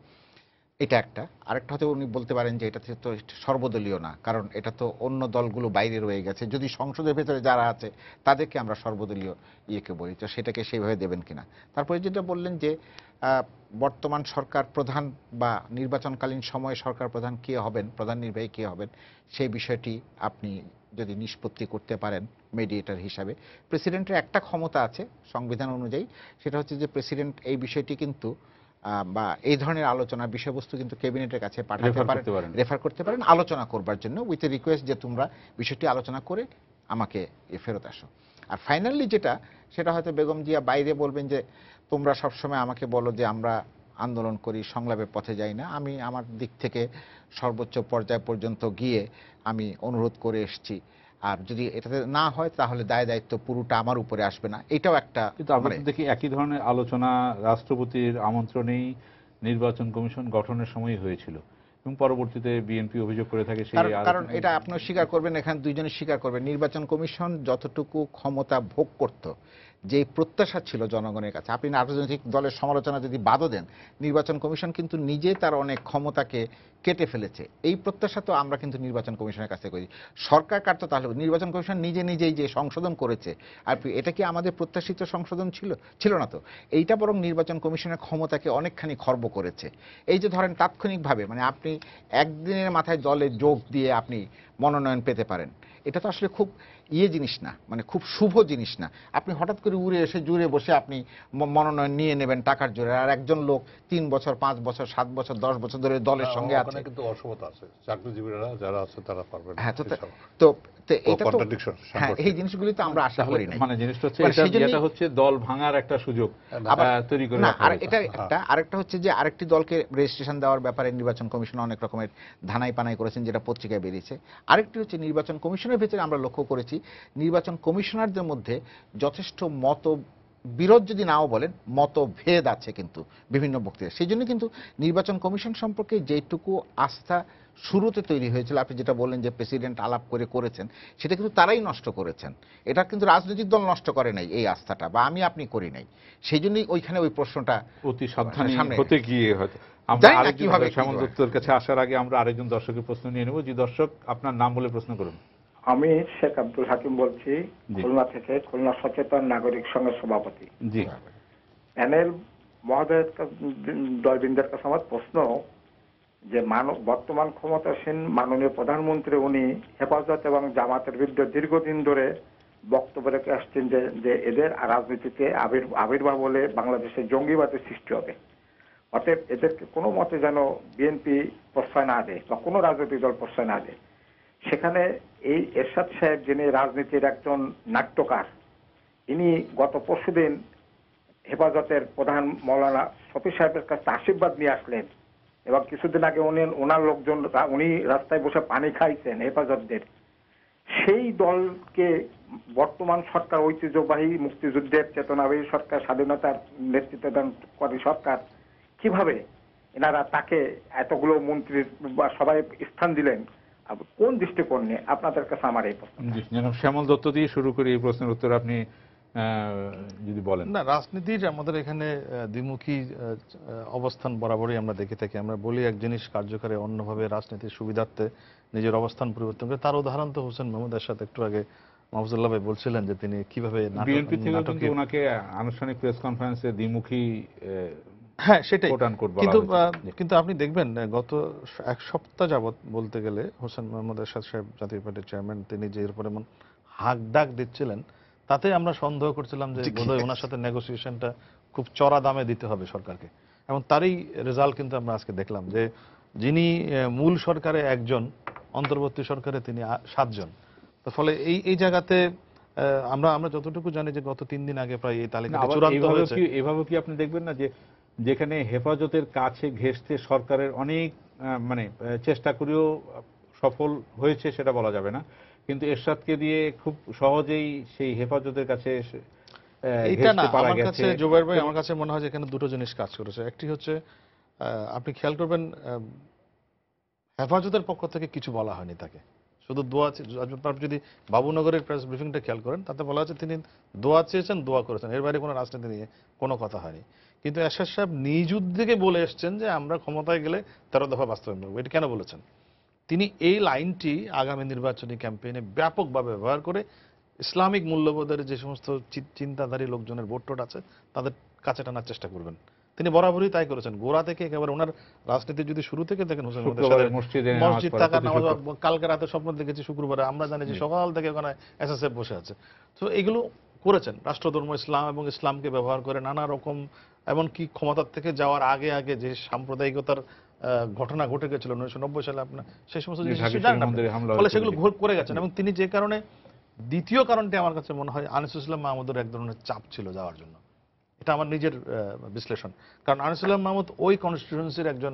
এটা একটা। আরেকটা হতে উনি বলতে পারেন যে এটা তো সর্বদলীয় না, কারণ এটা তো অন্য দলগুলো বাইরে রয়ে গেছে, যদি সংসদের ভেতরে যারা আছে তাদেরকে আমরা সর্বদলীয় ইয়েকে বলি, তো সেটাকে সেইভাবে দেবেন কিনা। তারপরে যেটা বললেন যে বর্তমান সরকার প্রধান বা নির্বাচনকালীন সময়ে সরকার প্রধান কে হবেন, প্রধান নির্বাহী কে হবেন, সেই বিষয়টি আপনি যদি নিষ্পত্তি করতে পারেন মেডিয়েটর হিসাবে। প্রেসিডেন্টের একটা ক্ষমতা আছে সংবিধান অনুযায়ী, সেটা হচ্ছে যে প্রেসিডেন্ট এই বিষয়টি কিন্তু বা এই ধরনের আলোচনার বিষয়বস্তু কিন্তু ক্যাবিনেটের কাছে পাঠাতে পারেন, রেফার করতে পারেন আলোচনা করবার জন্য, উইথ এ রিকোয়েস্ট যে তোমরা বিষয়টি আলোচনা করে আমাকে ফেরত আসো। আর ফাইনালি যেটা, সেটা হয়তো বেগম জিয়া বাইরে বলবেন যে তোমরা সবসময় আমাকে বলো যে আমরা আন্দোলন করি, সংলাপের পথে যাই না, আমি আমার দিক থেকে সর্বোচ্চ পর্যায় পর্যন্ত গিয়ে আমি অনুরোধ করে এসেছি, আর যদি এটাতে না হয় তাহলে দায় দায়িত্ব পুরোটা আমার উপরে আসবে না। এটাও একটা, কিন্তু আমরা দেখি একই ধরনের আলোচনা রাষ্ট্রপতির আমন্ত্রণেই নির্বাচন কমিশন গঠনের সময় হয়েছিল, এবং পরবর্তীতে বিএনপি অভিযোগ করে থাকে সেই, কারণ এটা আপনিও স্বীকার করবেন, এখানে দুইজনে স্বীকার করবেন, নির্বাচন কমিশন যতটুকু ক্ষমতা ভোগ করত যে প্রত্যাশা ছিল জনগণের কাছে, আপনি রাজনৈতিক দলের সমালোচনা যদি বাদও দেন, নির্বাচন কমিশন কিন্তু নিজে তার অনেক ক্ষমতাকে কেটে ফেলেছে। এই প্রত্যাশা তো আমরা কিন্তু নির্বাচন কমিশনের কাছে করি। সরকার কাটতো তাহলে নির্বাচন কমিশন নিজেই যে সংশোধন করেছে, আর এটা কি আমাদের প্রত্যাশিত সংশোধন ছিল না তো। এইটা বরং নির্বাচন কমিশনের ক্ষমতাকে অনেকখানি খর্ব করেছে। এই যে ধরেন তাৎক্ষণিকভাবে মানে আপনি একদিনের মাথায় দলে যোগ দিয়ে আপনি মনোনয়ন পেতে পারেন, এটা তো আসলে খুব জিনিস না, মানে খুব শুভ জিনিস না। আপনি হঠাৎ করে উড়ে এসে জুড়ে বসে আপনি মনোনয়ন নিয়ে নেবেন টাকার জোরে, আর একজন লোক 3 বছর 5 বছর 7 বছর 10 বছর ধরে দলের সঙ্গে আছে। ওখানে কিন্তু অসমতা আছে, চাকরিজীবীরা যারা আছে তারা পারবেন না। হ্যাঁ, তো এটা তো Contradiction, হ্যাঁ, এই জিনিসগুলি তো আমরা আশা করি না। মানে জিনিসটা হচ্ছে মানে সেজন্যই- এটা হচ্ছে দল ভাঙার একটা সুযোগ তৈরি করে না, রাখা আর হয়েছে। এটা আরেকটা হচ্ছে যে আরেকটি দলকে রেজিস্ট্রেশন দেওয়ার ব্যাপারে নির্বাচন কমিশন অনেক রকমের ধানাই পানাই করেছেন, যেটা পত্রিকায় বেরিয়েছে। আরেকটি হচ্ছে নির্বাচন কমিশনের ভেতরে আমরা লক্ষ্য করেছি নির্বাচন কমিশনারদের মধ্যে যথেষ্ট বিরোধ যদি নাও বলেন, মতভেদ আছে কিন্তু বিভিন্ন বক্তৃতা। সেই জন্য কিন্তু নির্বাচন কমিশন সম্পর্কে যেটুকু আস্থা শুরুতে তৈরি হয়েছিল, আপনি যেটা বললেন যে প্রেসিডেন্ট আলাপ করেছেন, সেটা কিন্তু তারাই নষ্ট করেছেন। এটা কিন্তু রাজনৈতিক দল নষ্ট করে নাই এই আস্থাটা, বা আমি করি নাই। সেই জন্যই ওইখানে ওই প্রশ্নটা অতি সাবধানী সামনে হতে গিয়ে হয়তো আমরা জানি না আরেকজন কিভাবে কি শ্যামল হয়। দত্তর কাছে আসার আগে আমরা আরেকজন দর্শকের প্রশ্ন নিয়ে নেব। যে দর্শক, আপনার নাম বলে প্রশ্ন করুন। আমি শেখ আব্দুল হাকিম বলছি, জি। খুলনা থেকে, খুলনা সচেতন নাগরিক সংঘের সভাপতি। জি, প্যানেল মহোদয়ের দলবৃন্দের কাছে আমার প্রশ্ন যে বর্তমান ক্ষমতাসীন মাননীয় প্রধানমন্ত্রী উনি হেফাজত এবং জামাতের বিরুদ্ধে দীর্ঘদিন ধরে বক্তব্য রেখে আসছেন যে এদের রাজনীতিতে আবির্ভাব হলে বাংলাদেশে জঙ্গিবাদের সৃষ্টি হবে। অতএব এদেরকে কোনো মতে যেন বিএনপি প্রশ্রয় না দেয় বা কোনো রাজনৈতিক দল প্রশ্রয় না দেয়। সেখানে এই এরশাদ সাহেব, যিনি রাজনীতির একজন নাট্যকার, ইনি গত পরশুদিন হেফাজতের প্রধান মৌলানা শফি সাহেবের কাছে আশীর্বাদ নিয়ে আসলেন, এবং কিছুদিন আগে ওনার লোকজন উনি রাস্তায় বসে পানি খাইছেন হেফাজতদের। সেই দলকে বর্তমান সরকার, ঐতিহ্যবাহী মুক্তিযুদ্ধের চেতনাবাহী সরকার, স্বাধীনতার নেতৃত্বদানকারী সরকার, কিভাবে এনারা তাকে এতগুলো মন্ত্রীর বা সবাই স্থান দিলেন, কোন দৃষ্টিকোণ নিয়ে? আপনাদের কাছে আমার এই প্রশ্ন। জি, জনাব শ্যামল দত্ত দিয়ে শুরু করি এই প্রশ্নের উত্তর আপনি যদি বলেন। না, রাজনীতির আমাদের এখানে দ্বিমুখী অবস্থান বরাবরই আমরা দেখে থাকি। আমরা বলি এক জিনিস কার্যকরী, অন্যভাবে রাজনীতির সুবিধার্থে নিজের অবস্থান পরিবর্তন করে। তার উদাহরণ তো হোসেন মাহমুদ এরশাদ একটু আগে মাহফুজুল্লাহ ভাই বলছিলেন যে তিনি কিভাবে বিএনপি থেকে কিন্তু ওনাকে আনুষ্ঠানিক প্রেস কনফারেন্সে দ্বিমুখী হ্যাঁ সেটাই, কোট আনকোট বলা কিন্তু হয়েছে। কিন্তু আপনি দেখবেন গত এক সপ্তাহ যাবত বলতে গেলে হোসেন মোহাম্মদ এরশাদ সাহেব, জাতীয় পার্টির চেয়ারম্যান, তিনি যে এর উপর এমন হাক ডাক দিচ্ছিলেন, তাতে আমরা সন্দেহ করছিলাম যে বোধহয় ওনার সাথে নেগোসিয়েশনটা খুব চড়া দামে দিতে হবে সরকারকে। এবং তারই রেজাল্ট কিন্তু আমরা আজকে দেখলাম যে যিনি মূল সরকারে একজন, অন্তর্বর্তী সরকারে তিনি 7 জন। তো ফলে এই জায়গাতে আমরা যতটুকু জানি যে গত 3 দিন আগে প্রায় এই তালিকাটা চূড়ান্ত হয়েছে। এভাবে কি আপনি দেখবেন না যে যেখানে হেফাজতের কাছে ঘেঁষতে সরকারের অনেক মানে চেষ্টা করেও সফল হয়েছে সেটা বলা যাবে না, কিন্তু এরশাদকে দিয়ে খুব সহজেই সেই হেফাজতের কাছে এইটা না, ঘেঁষতে পারা আমার কাছে গেছে। জুবাইর ভাই, আমার কাছে মনে হয় যে এখানে দুটো জিনিস কাজ করেছে। একটি হচ্ছে আপনি খেয়াল করবেন হেফাজতের পক্ষ থেকে কিছু বলা হয়নি তাকে, শুধু দোয়া। আপনি যদি বাবুনগরের প্রেস ব্রিফিংটা খেয়াল করেন, তাতে বলা হচ্ছে তিনি দোয়া চেয়েছেন, দোয়া করেছেন, এর বাইরে কোনো রাজনীতি নিয়ে কোনো কথা হয়নি। কিন্তু এরশাদ সাহেব নিজ উদ্যোগে বলে এসছেন যে আমরা ক্ষমতায় গেলে 13 দফা বাস্তবায়ন করব। এটা কেন বলেছেন? তিনি এই লাইনটি আগামী নির্বাচনী ক্যাম্পেইনে ব্যাপকভাবে ব্যবহার করে ইসলামিক মূল্যবোধের যে সমস্ত চিন্তাধারী লোকজনের ভোট টোট আছে তাদের কাছে টানার চেষ্টা করবেন। তিনি বরাবরই তাই করেছেন, গোড়া থেকে একেবারে। ওনার রাজনীতি যদি শুরু থেকে দেখেন, হোসেন মসজিদ থাকার নামাজ, কালকে রাতে স্বপ্ন দেখেছি শুক্রবারে, আমরা জানি যে সকাল থেকে ওখানে এসএসএফ বসে আছে। তো এগুলো করেছেন রাষ্ট্রধর্ম ইসলাম এবং ইসলামকে ব্যবহার করে নানা রকম, এমনকি ক্ষমতার থেকে যাওয়ার আগে আগে যে সাম্প্রদায়িকতার ঘটনা ঘটে গেছিল 1990 সালে, আপনার সেই সমস্ত জিনিস জানেন আপনি। ফলে সেগুলো করে গেছেন। এবং তিনি যে কারণে, দ্বিতীয় কারণটি আমার কাছে মনে হয় আনিসুল ইসলাম মাহমুদের এক ধরনের চাপ ছিল যাওয়ার জন্য। এটা আমার নিজের বিশ্লেষণ। কারণ আনিসুল ইসলাম মাহমুদ ওই কনস্টিটিউয়েন্সির একজন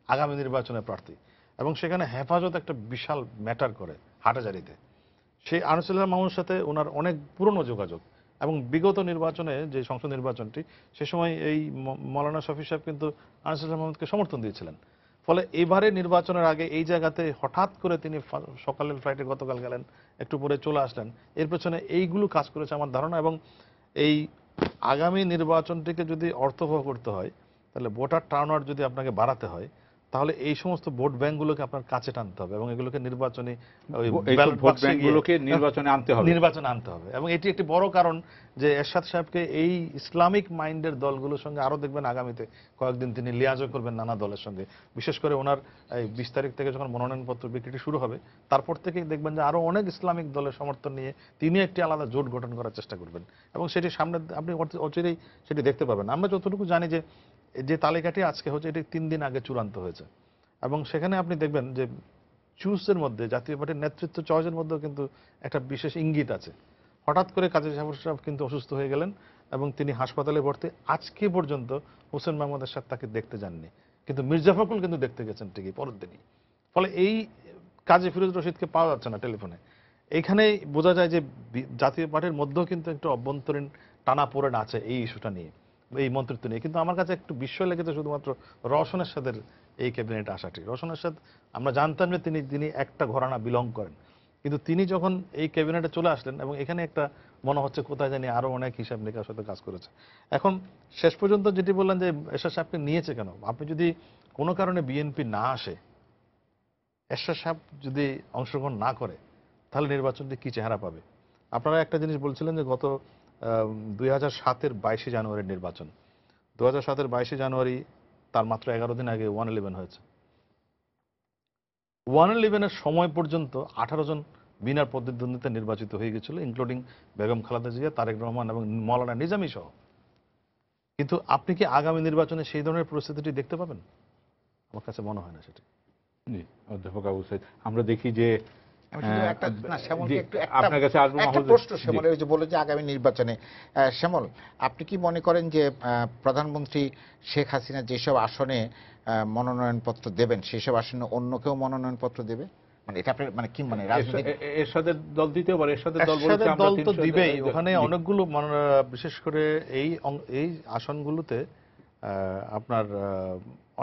আগামী নির্বাচনের প্রার্থী, এবং সেখানে হেফাজত একটা বিশাল ম্যাটার করে হাটাজারিতে। সেই আনিসুল ইসলাম মাহমুদের সাথে ওনার অনেক পুরনো যোগাযোগ, এবং বিগত নির্বাচনে যে সংসদ নির্বাচনটি, সে সময় এই মৌলানা শফি সাহেব কিন্তু আনিসুল ইসলাম মাহমুদকে সমর্থন দিয়েছিলেন। ফলে এবারে নির্বাচনের আগে এই জায়গাতে হঠাৎ করে তিনি সকালের ফ্লাইটে গতকাল গেলেন, একটু পরে চলে আসলেন, এর পেছনে এইগুলো কাজ করেছে আমার ধারণা। এবং এই আগামী নির্বাচনটিকে যদি অর্থবহ করতে হয়, তাহলে ভোটার টার্নআউট যদি আপনাকে বাড়াতে হয়, তাহলে এই সমস্ত ভোট ব্যাংকগুলোকে আপনার কাছে টানতে হবে এবং এগুলোকে নির্বাচনী ওই এইসব ব্যালট ভোট বাক্সে গিয়ে ব্যাংকগুলোকে নির্বাচনে আনতে হবে। নির্বাচনে আনতে হবে। এবং এটি একটি বড় কারণ যে এরশাদ সাহেবকে এই ইসলামিক মাইন্ডের দলগুলোর সঙ্গে আরো দেখবেন আগামীতে কয়েকদিন তিনি লিয়াজও করবেন নানা দলের সঙ্গে। বিশেষ করে ওনার এই 20 তারিখ থেকে যখন মনোনয়নপত্র বিক্রিটি শুরু হবে, তারপর থেকেই দেখবেন যে আরো অনেক ইসলামিক দলের সমর্থন নিয়ে তিনি একটি আলাদা জোট গঠন করার চেষ্টা করবেন এবং সেটি সামনে আপনি অচিরেই সেটি দেখতে পাবেন। আমরা যতটুকু জানি যে তালিকাটি আজকে হচ্ছে, এটি 3 দিন আগে চূড়ান্ত হয়েছে এবং সেখানে আপনি দেখবেন যে চুজের মধ্যে জাতীয় পার্টির নেতৃত্ব চয়েসের মধ্যেও কিন্তু একটা বিশেষ ইঙ্গিত আছে। হঠাৎ করে কাজী জাফর সাহেব কিন্তু অসুস্থ হয়ে গেলেন এবং তিনি হাসপাতালে ভর্তি। আজকে পর্যন্ত হোসেন মাহমুদ এরশাদ তাকে দেখতে যাননি, কিন্তু মির্জা ফখরুল কিন্তু দেখতে গেছেন ঠিকই পরের দিনই। ফলে এই কাজী ফিরোজ রশিদকে পাওয়া যাচ্ছে না টেলিফোনে। এইখানেই বোঝা যায় যে জাতীয় পার্টির মধ্যেও কিন্তু একটু অভ্যন্তরীণ টানাপোড়েন আছে এই ইস্যুটা নিয়ে, এই মন্ত্রিত্ব নিয়ে। কিন্তু আমার কাছে একটু বিস্ময় লেগেছে শুধুমাত্র রওশন এরশাদের এই ক্যাবিনেট আসাটি। রওশন এরশাদ আমরা জানতাম যে তিনি একটা ঘরানা বিলং করেন, কিন্তু তিনি যখন এই ক্যাবিনেটে চলে আসলেন এবং এখানে একটা মনে হচ্ছে কোথায় জানি আরো অনেক হিসাব নিকাশ সাথে কাজ করেছে। এখন শেষ পর্যন্ত যেটি বললেন যে এরশাদ সাহেবকে নিয়েছে কেন, আপনি যদি কোনো কারণে বিএনপি না আসে, এরশাদ সাহেব যদি অংশগ্রহণ না করে, তাহলে নির্বাচনটি কি চেহারা পাবে? আপনারা একটা জিনিস বলছিলেন যে গত 2007-এর 22শে জানুয়ারির নির্বাচন, 2007-এর 22শে জানুয়ারি তার মাত্র 11 দিন আগে 111 হয়েছে। 111-এর সময় পর্যন্ত 18 জন বিনা প্রতিদ্বন্দ্বিতা নির্বাচিত হয়ে গেছিল, ইনক্লুডিং বেগম খালেদা জিয়া, তারেক রহমান এবং মৌলানা নিজামী সহ। কিন্তু আপনি কি আগামী নির্বাচনে সেই ধরনের পরিস্থিতিটি দেখতে পাবেন? আমার কাছে মনে হয় না সেটি। জি, অধ্যাপক আবু সাইদ, আমরা দেখি যে আমি শুধু একটা না, শ্যামলকে একটু আপনার কাছে আসবো একটা মাহমুদ। প্রশ্ন শ্যামল, ওই যে বলে যে আগামী নির্বাচনে, শ্যামল আপনি কি মনে করেন যে প্রধানমন্ত্রী শেখ হাসিনা যেসব আসনে মনোনয়নপত্র দেবেন, সেসব আসনে অন্য কেউ মনোনয়নপত্র দেবে? মানে এটা আপনার মানে কি মানে রাজনৈতিক এরশাদের দল দিতেও পারে, এরশাদের দল বলছে এরশাদের আমরা দল তো 300 দিবেই। ওখানে জি। অনেকগুলো বিশেষ করে এই আসনগুলোতে আপনার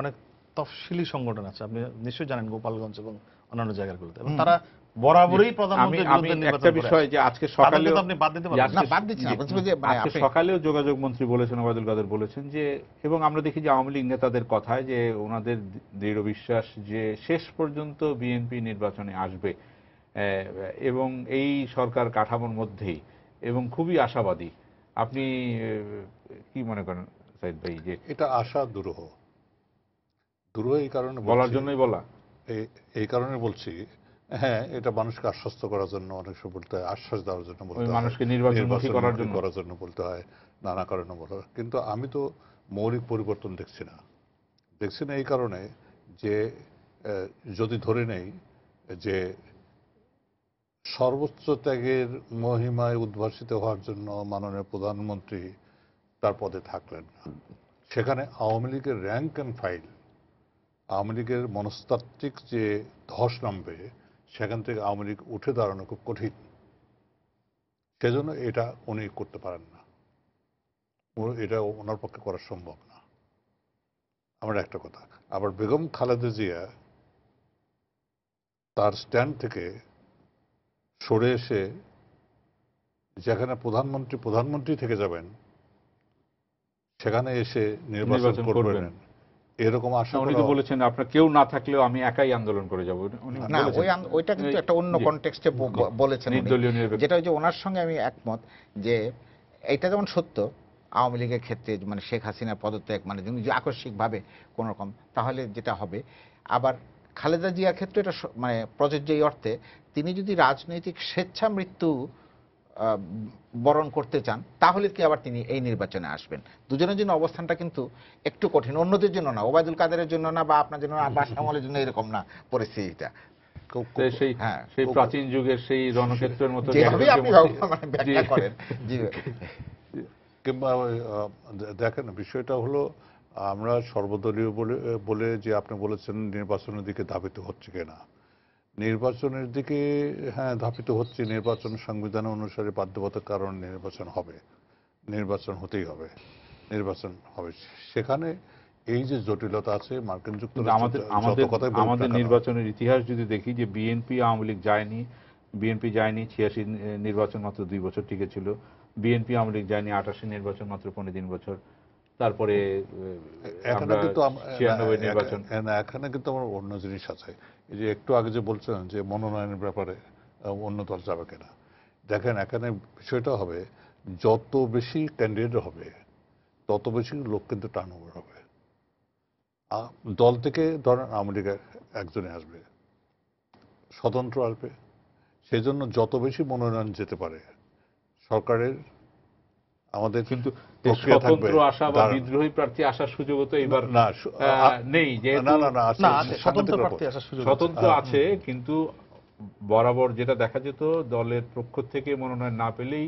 অনেক তফসিলি সংগঠন আছে, আপনি নিশ্চয়ই জানেন, গোপালগঞ্জ এবং অন্যান্য জায়গাগুলোতে, এবং তারা বরাবরই প্রধানমন্ত্রীর বিরুদ্ধে নির্বাচন একটা করে বিষয় আসছে। যে আজকে সকালেও আপনি বাদ দিতে পারবেন না, বাদ দিচ্ছি না, বলছি যে মানে আজকে আপনি সকালেও যোগাযোগ মন্ত্রী বলেছেন, ওবায়দুল কাদের বলেছেন যে, এবং আমরা দেখি যে আওয়ামী লীগ নেতাদের কথায় যে ওনাদের দৃঢ় বিশ্বাস যে শেষ পর্যন্ত বিএনপি নির্বাচনে আসবে এবং এই সরকার কাঠামোর মধ্যেই, এবং খুবই আশাবাদী। আপনি কি মনে করেন সাইদ ভাই? যে এটা আশা দুরূহ এই কারণে বলার বলছি, জন্যই বলা, এই কারণে বলছি, হ্যাঁ এটা মানুষকে আশ্বস্ত করার জন্য অনেক সময় বলতে হয়, আশ্বাস দেওয়ার জন্য বলতে হয়, মানুষকে নির্বাচনমুখী করার জন্য বলতে হয়, নানা কারণে বলা হয়। কিন্তু আমি তো মৌলিক পরিবর্তন দেখছি না এই কারণে যে যদি ধরে নেই যে সর্বোচ্চ ত্যাগের মহিমায় উদ্ভাসিত হওয়ার জন্য মাননীয় প্রধানমন্ত্রী তার পদে থাকলেন না, সেখানে আওয়ামী লীগের র্যাঙ্ক অ্যান্ড ফাইল, আওয়ামী লীগের মনস্তাত্ত্বিক যে ধস নামবে, সেখান থেকে আওয়ামী লীগ উঠে দাঁড়ানো খুব কঠিন। সেজন্য এটা উনি করতে পারেন না, এটা ওনার পক্ষে করা সম্ভব না। আমার একটা কথা, আবার বেগম খালেদা জিয়া তার স্ট্যান্ড থেকে সরে এসে যেখানে প্রধানমন্ত্রী থেকে যাবেন, সেখানে এসে নির্বাচন করবেন, এরকম আশা উনি তো বলেছেন আপনার কেউ না থাকলেও আমি একাই আন্দোলন করে যাব। না, ওইটা কিন্তু একটা অন্য কনটেক্সটে বলেছেন নির্দলীয় যেটা যে ওনার সঙ্গে আমি একমত যে এটা যেমন সত্য আওয়ামী লীগের ক্ষেত্রে, মানে শেখ হাসিনার পদত্যাগ মানে যদি আকস্মিকভাবে কোন রকম, তাহলে যেটা হবে। আবার খালেদা জিয়ার ক্ষেত্রে এটা মানে প্রযোজ্য এই অর্থে, তিনি যদি রাজনৈতিক স্বেচ্ছা মৃত্যু বরণ করতে চান, তাহলে কি আবার তিনি এই নির্বাচনে আসবেন। দুজনের জন্য অবস্থানটা কিন্তু একটু কঠিন, অন্যদের জন্য না, ওবায়দুল কাদেরের জন্য না, বা আপনার জন্য বা শ্যামলের জন্য এরকম না পরিস্থিতিটা। সেই প্রাচীন যুগের সেই রণক্ষেত্রের মতো যেভাবে আপনি ব্যাখ্যা করেন। কিংবা দেখেন, বিষয়টা হলো আমরা সর্বদলীয় বলে যে আপনি বলেছেন নির্বাচনের দিকে ধাবিত হচ্ছে কিনা, নির্বাচনের দিকে হ্যাঁ ধাবিত হচ্ছে। নির্বাচন সংবিধান অনুসারে বাধ্যবাধকতার কারণে নির্বাচন হতেই হবে, সেখানে এই যে জটিলতা আছে, মার্কিন যুক্তরাষ্ট্র আমাদের নির্বাচনের ইতিহাস যদি দেখি যে বিএনপি আওয়ামী লীগ যায়নি, 86 নির্বাচন মাত্র 2 বছর টিকে ছিল, বিএনপি আওয়ামী লীগ যায়নি, 88 নির্বাচন মাত্র 15 বছর, তারপরে এখানে আমরা কিন্তু 96 নির্বাচন। এখানে কিন্তু আমার অন্য জিনিস আছে। এই যে একটু আগে যে বলছেন যে মনোনয়নের ব্যাপারে অন্য দল যাবে কিনা, দেখেন এখানে বিষয়টা হবে যত বেশি ক্যান্ডিডেট হবে তত বেশি লোক কিন্তু টার্ন ওভার হবে। দল থেকে ধরেন আওয়ামী লীগ একজনে আসবে, স্বতন্ত্র আসবে, সেই জন্য যত বেশি মনোনয়ন যেতে পারে সরকারের আমাদের কিন্তু প্রক্রিয়া থাকবে। স্বতন্ত্র আসা বা বিদ্রোহী প্রার্থী আসার সুযোগও তো এবার না নেই, যেহেতু না না আছে, স্বতন্ত্র প্রার্থী আসার সুযোগ আছে। স্বতন্ত্র আছে, কিন্তু বরাবর যেটা দেখা যেত দলের পক্ষ থেকে মনোনয়ন না পেলেই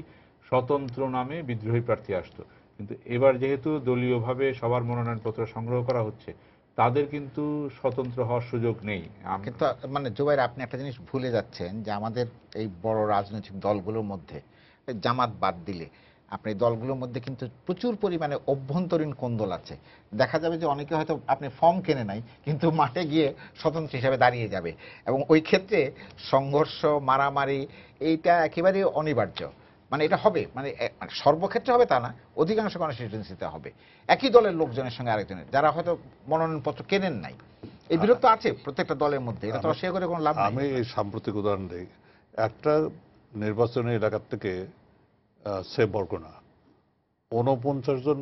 স্বতন্ত্র নামে বিদ্রোহী প্রার্থী আসতো। কিন্তু এবার যেহেতু দলীয়ভাবে সবার মনোনয়নপত্র সংগ্রহ করা হচ্ছে, তাদের কিন্তু স্বতন্ত্র হওয়ার সুযোগ নেই। কিন্তু মানে জুবাইর, আপনি একটা জিনিস ভুলে যাচ্ছেন যে আমাদের এই বড় রাজনৈতিক দলগুলোর মধ্যে জামাত বাদ দিলে আপনি দলগুলোর মধ্যে কিন্তু প্রচুর পরিমাণে অভ্যন্তরীণ কোন্দল আছে। দেখা যাবে যে অনেকে হয়তো আপনি ফর্ম কেনে নাই, কিন্তু মাঠে গিয়ে স্বতন্ত্র হিসাবে দাঁড়িয়ে যাবে, এবং ওই ক্ষেত্রে সংঘর্ষ, মারামারি এইটা একেবারে অনিবার্য। মানে এটা হবে, মানে সর্বক্ষেত্রে হবে তা না, অধিকাংশ কনস্টিটিউয়েন্সিতে হবে একই দলের লোকজনের সঙ্গে আরেকজনের, যারা হয়তো মনোনয়নপত্র কেনেন নাই। এই বিরক্ত আছে প্রত্যেকটা দলের মধ্যে, এটা তো অস্বীকার করে কোনো লাভ নেই। আমি এই সাম্প্রতিক উদাহরণ দিই। একটা নির্বাচনী এলাকার থেকে সে বরগুনা 49 জন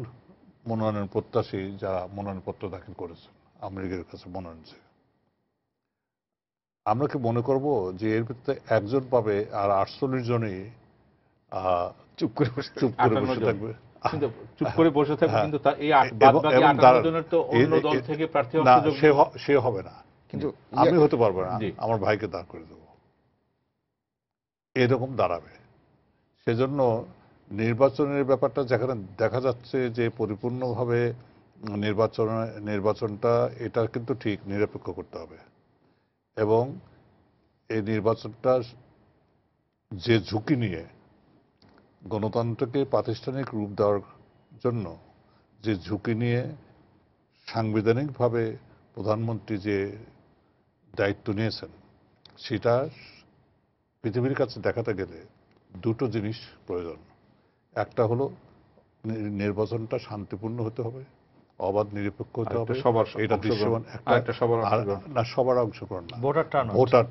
মনোনয়ন প্রত্যাশী যারা মনোনয়নপত্র দাখিল করেছেন আওয়ামী লীগের কাছে মনোনয়ন চেয়ে, আমরা কি মনে করব যে এর ভিতরে একজন পাবে আর 48 জনই চুপ করে বসে থাকবে? কিন্তু চুপ করে বসে থাকবে, হ্যাঁ। কিন্তু এই বাদবাকি 58 জনের তো অন্য দল থেকে প্রার্থী হওয়ার না, সুযোগ নেই। সে হবে না, কিন্তু আমি হতে পারবো না, জি। আমার ভাইকে দাঁড় করে দেবো, এরকম দাঁড়াবে। সেজন্য নির্বাচনের ব্যাপারটা যেখানে দেখা যাচ্ছে যে পরিপূর্ণভাবে নির্বাচনটা এটা কিন্তু ঠিক নিরপেক্ষ করতে হবে, এবং এই নির্বাচনটা যে ঝুঁকি নিয়ে গণতন্ত্রকে প্রাতিষ্ঠানিক রূপ দেওয়ার জন্য যে ঝুঁকি নিয়ে সাংবিধানিকভাবে প্রধানমন্ত্রী যে দায়িত্ব নিয়েছেন, সেটা পৃথিবীর কাছে দেখাতে গেলে দুটো জিনিস প্রয়োজন। একটা হলো নির্বাচনটা শান্তিপূর্ণ হতে হবে, অবাধ নিরপেক্ষ হতে হবে, এটা দৃশ্যমান একটা, না সবার অংশগ্রহণ না, voter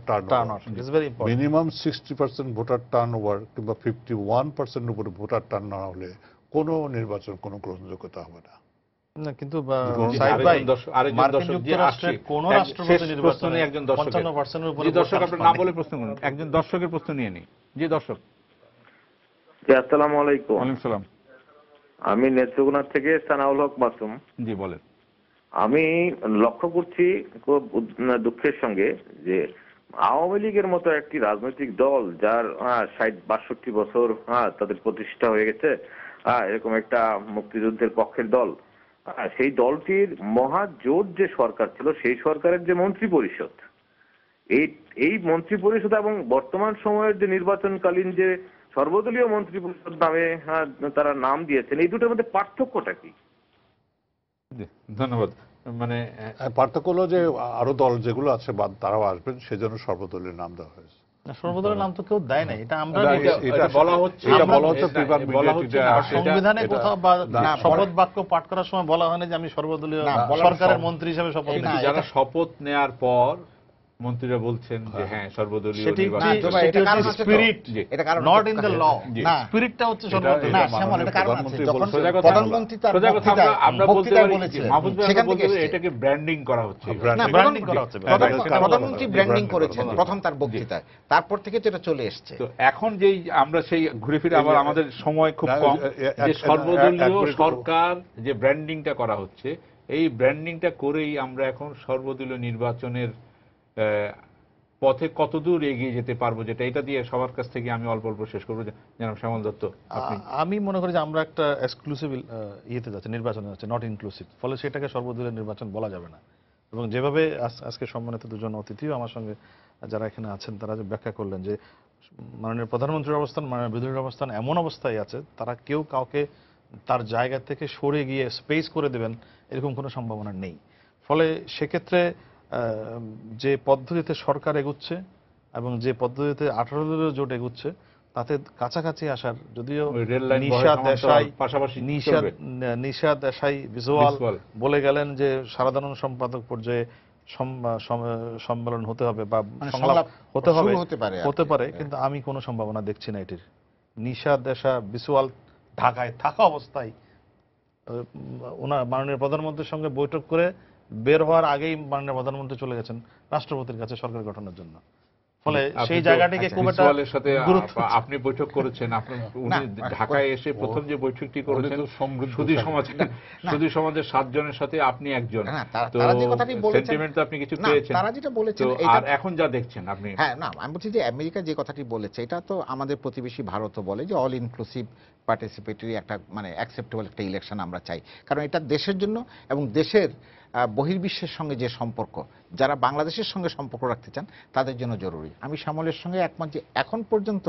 turnover is very important. Minimum 60% voter turn over কিংবা 51% উপরে ভোটার টার্ন না হলে কোনো নির্বাচন কোনো গ্রহণযোগ্যতা হবে না। না, কিন্তু সাইদ ভাই, মার্কিন যুক্তরাষ্ট্রের কোন রাষ্ট্রপতি নির্বাচনে 55% এর উপরে দর্শক আপনার নাম বলে প্রশ্ন করুন, একজন দর্শকের প্রশ্ন নিয়ে নিই। জি দর্শক। জি, আসসালামু আলাইকুম। ওয়ালাইকুম সালাম। আমি নেত্রকোনা থেকে সানাউল হক মাসুম। জি বলেন। আমি লক্ষ্য করছি খুব দুঃখের সঙ্গে যে আওয়ামী লীগের মতো একটি রাজনৈতিক দল যার 60-62 বছর তাদের প্রতিষ্ঠা হয়ে গেছে, এরকম একটা মুক্তিযুদ্ধের পক্ষের দল, সেই দলটির মহাজোট যে সরকার ছিল, সেই সরকারের যে মন্ত্রী পরিষদ, এই মন্ত্রী পরিষদ এবং বর্তমান সময়ের যে নির্বাচনকালীন যে সর্বদলীয় মন্ত্রী পরিষদ নামে তারা নাম দিয়েছেন, এই দুটোর মধ্যে পার্থক্যটা কি? ধন্যবাদ। মানে পার্থক্য হলো যে আরো দল যেগুলো আছে তারাও আসবেন, সেজন্য সর্বদলীয় নাম দেওয়া হয়েছে। সর্বদলের নাম তো কেউ দেয় না, এটা আমরা এটা বলা হচ্ছে সংবিধানে কোথাও বা শপথ বাক্য পাঠ করার সময় বলা হয় না যে আমি সর্বদলীয় সরকারের মন্ত্রী হিসেবে শপথ নিচ্ছি। যারা শপথ নেয়ার পর মন্ত্রীরা বলছেন যে হ্যাঁ সর্বদলীয় নট ইন দ্য ল, স্পিরিটটা হচ্ছে সর্বদলীয়। না, শ্যামল, এটা কারণ আছে। যখন প্রধানমন্ত্রী তার বক্তৃতায় আমরা বলতে বলেছিলেন, সেখান থেকে এটাকে ব্র্যান্ডিং করা হচ্ছে। না, ব্র্যান্ডিং করা হচ্ছে। প্রধানমন্ত্রী ব্র্যান্ডিং করেছেন প্রথম তার বক্তৃতায়, তারপর থেকে তো এটা চলে এসেছে। তো এখন যেই আমরা সেই ঘুরে ফিরে আবার আমাদের সময় খুব কম, যে সর্বদলীয় সরকার যে ব্র্যান্ডিংটা করা হচ্ছে, এই ব্র্যান্ডিংটা করেই আমরা এখন সর্বদলীয় নির্বাচনের পথে কতদূর এগিয়ে যেতে পারবো, যেটা এটা দিয়ে সবার কাছ থেকে আমি অল্প অল্প শেষ করবো। জানাব শ্যামল দত্ত। আমি মনে করি যে আমরা একটা এক্সক্লুসিভ ইয়েতে যাচ্ছি, নির্বাচনে যাচ্ছে, নট ইনক্লুসিভ, ফলে সেটাকে সর্বদলীয় নির্বাচন বলা যাবে না। এবং যেভাবে আজকে সম্মানিত দুজন অতিথিও আমার সঙ্গে যারা এখানে আছেন তারা যে ব্যাখ্যা করলেন যে মাননীয় প্রধানমন্ত্রীর অবস্থান, মাননীয় বিরোধীর অবস্থান এমন অবস্থায় আছে, তারা কেউ কাউকে তার জায়গা থেকে সরে গিয়ে স্পেস করে দেবেন এরকম কোনো সম্ভাবনা নেই। ফলে সেক্ষেত্রে যে পদ্ধতিতে সরকার এগুচ্ছে এবং যে পদ্ধতিতে 18 দলীয় জোট এগুচ্ছে, তাতে কাছাকাছি আসার, যদিও ওই রেল লাইন নিশা দেশাই পাশাপাশি নিশা দেশাই ভিজুয়াল Visual। বলে গেলেন যে সাধারণ সম্পাদক পর্যায়ে সম্মেলন হতে হবে বা মানে সংলাপ সংলাপ হতে হবে, শুরু হতে পারে আর কি। হতে পারে, কিন্তু আমি কোনো সম্ভাবনা দেখছি না এটির। নিশা দেশা ভিজুয়াল ঢাকায় থাকা অবস্থায় ওনার মাননীয় প্রধানমন্ত্রীর সঙ্গে বৈঠক করে বের হওয়ার আগেই মাননীয় প্রধানমন্ত্রী চলে গেছেন রাষ্ট্রপতির কাছে সরকার গঠনের জন্য। ফলে সেই জায়গাটাটিকে খুব একটা ভিজুয়ালের সাথে গুরুত্ব আপনি বৈঠক করেছেন, উনি ঢাকায় এসে প্রথম যে বৈঠকটি করেছেন সুধী সমাজের 7 জনের সাথে আপনি একজন, তো সেন্টিমেন্ট তো আপনি কিছু পেয়েছেন, তারা যেটা বলেছেন আর এখন যা দেখছেন আপনি। হ্যাঁ, না আমি বলছি যে আমেরিকা যে কথাটি বলেছে এটা তো আমাদের প্রতিবেশী ভারতও বলে যে অল ইনক্লুসিভ পার্টিসিপেটরি একটা মানে অ্যাকসেপ্টেবল একটা ইলেকশন আমরা চাই, কারণ এটা দেশের জন্য এবং দেশের বহির্বিশ্বের সঙ্গে যে সম্পর্ক, যারা বাংলাদেশের সঙ্গে সম্পর্ক রাখতে চান তাদের জন্য জরুরি। আমি শ্যামলের সঙ্গে একমত যে এখন পর্যন্ত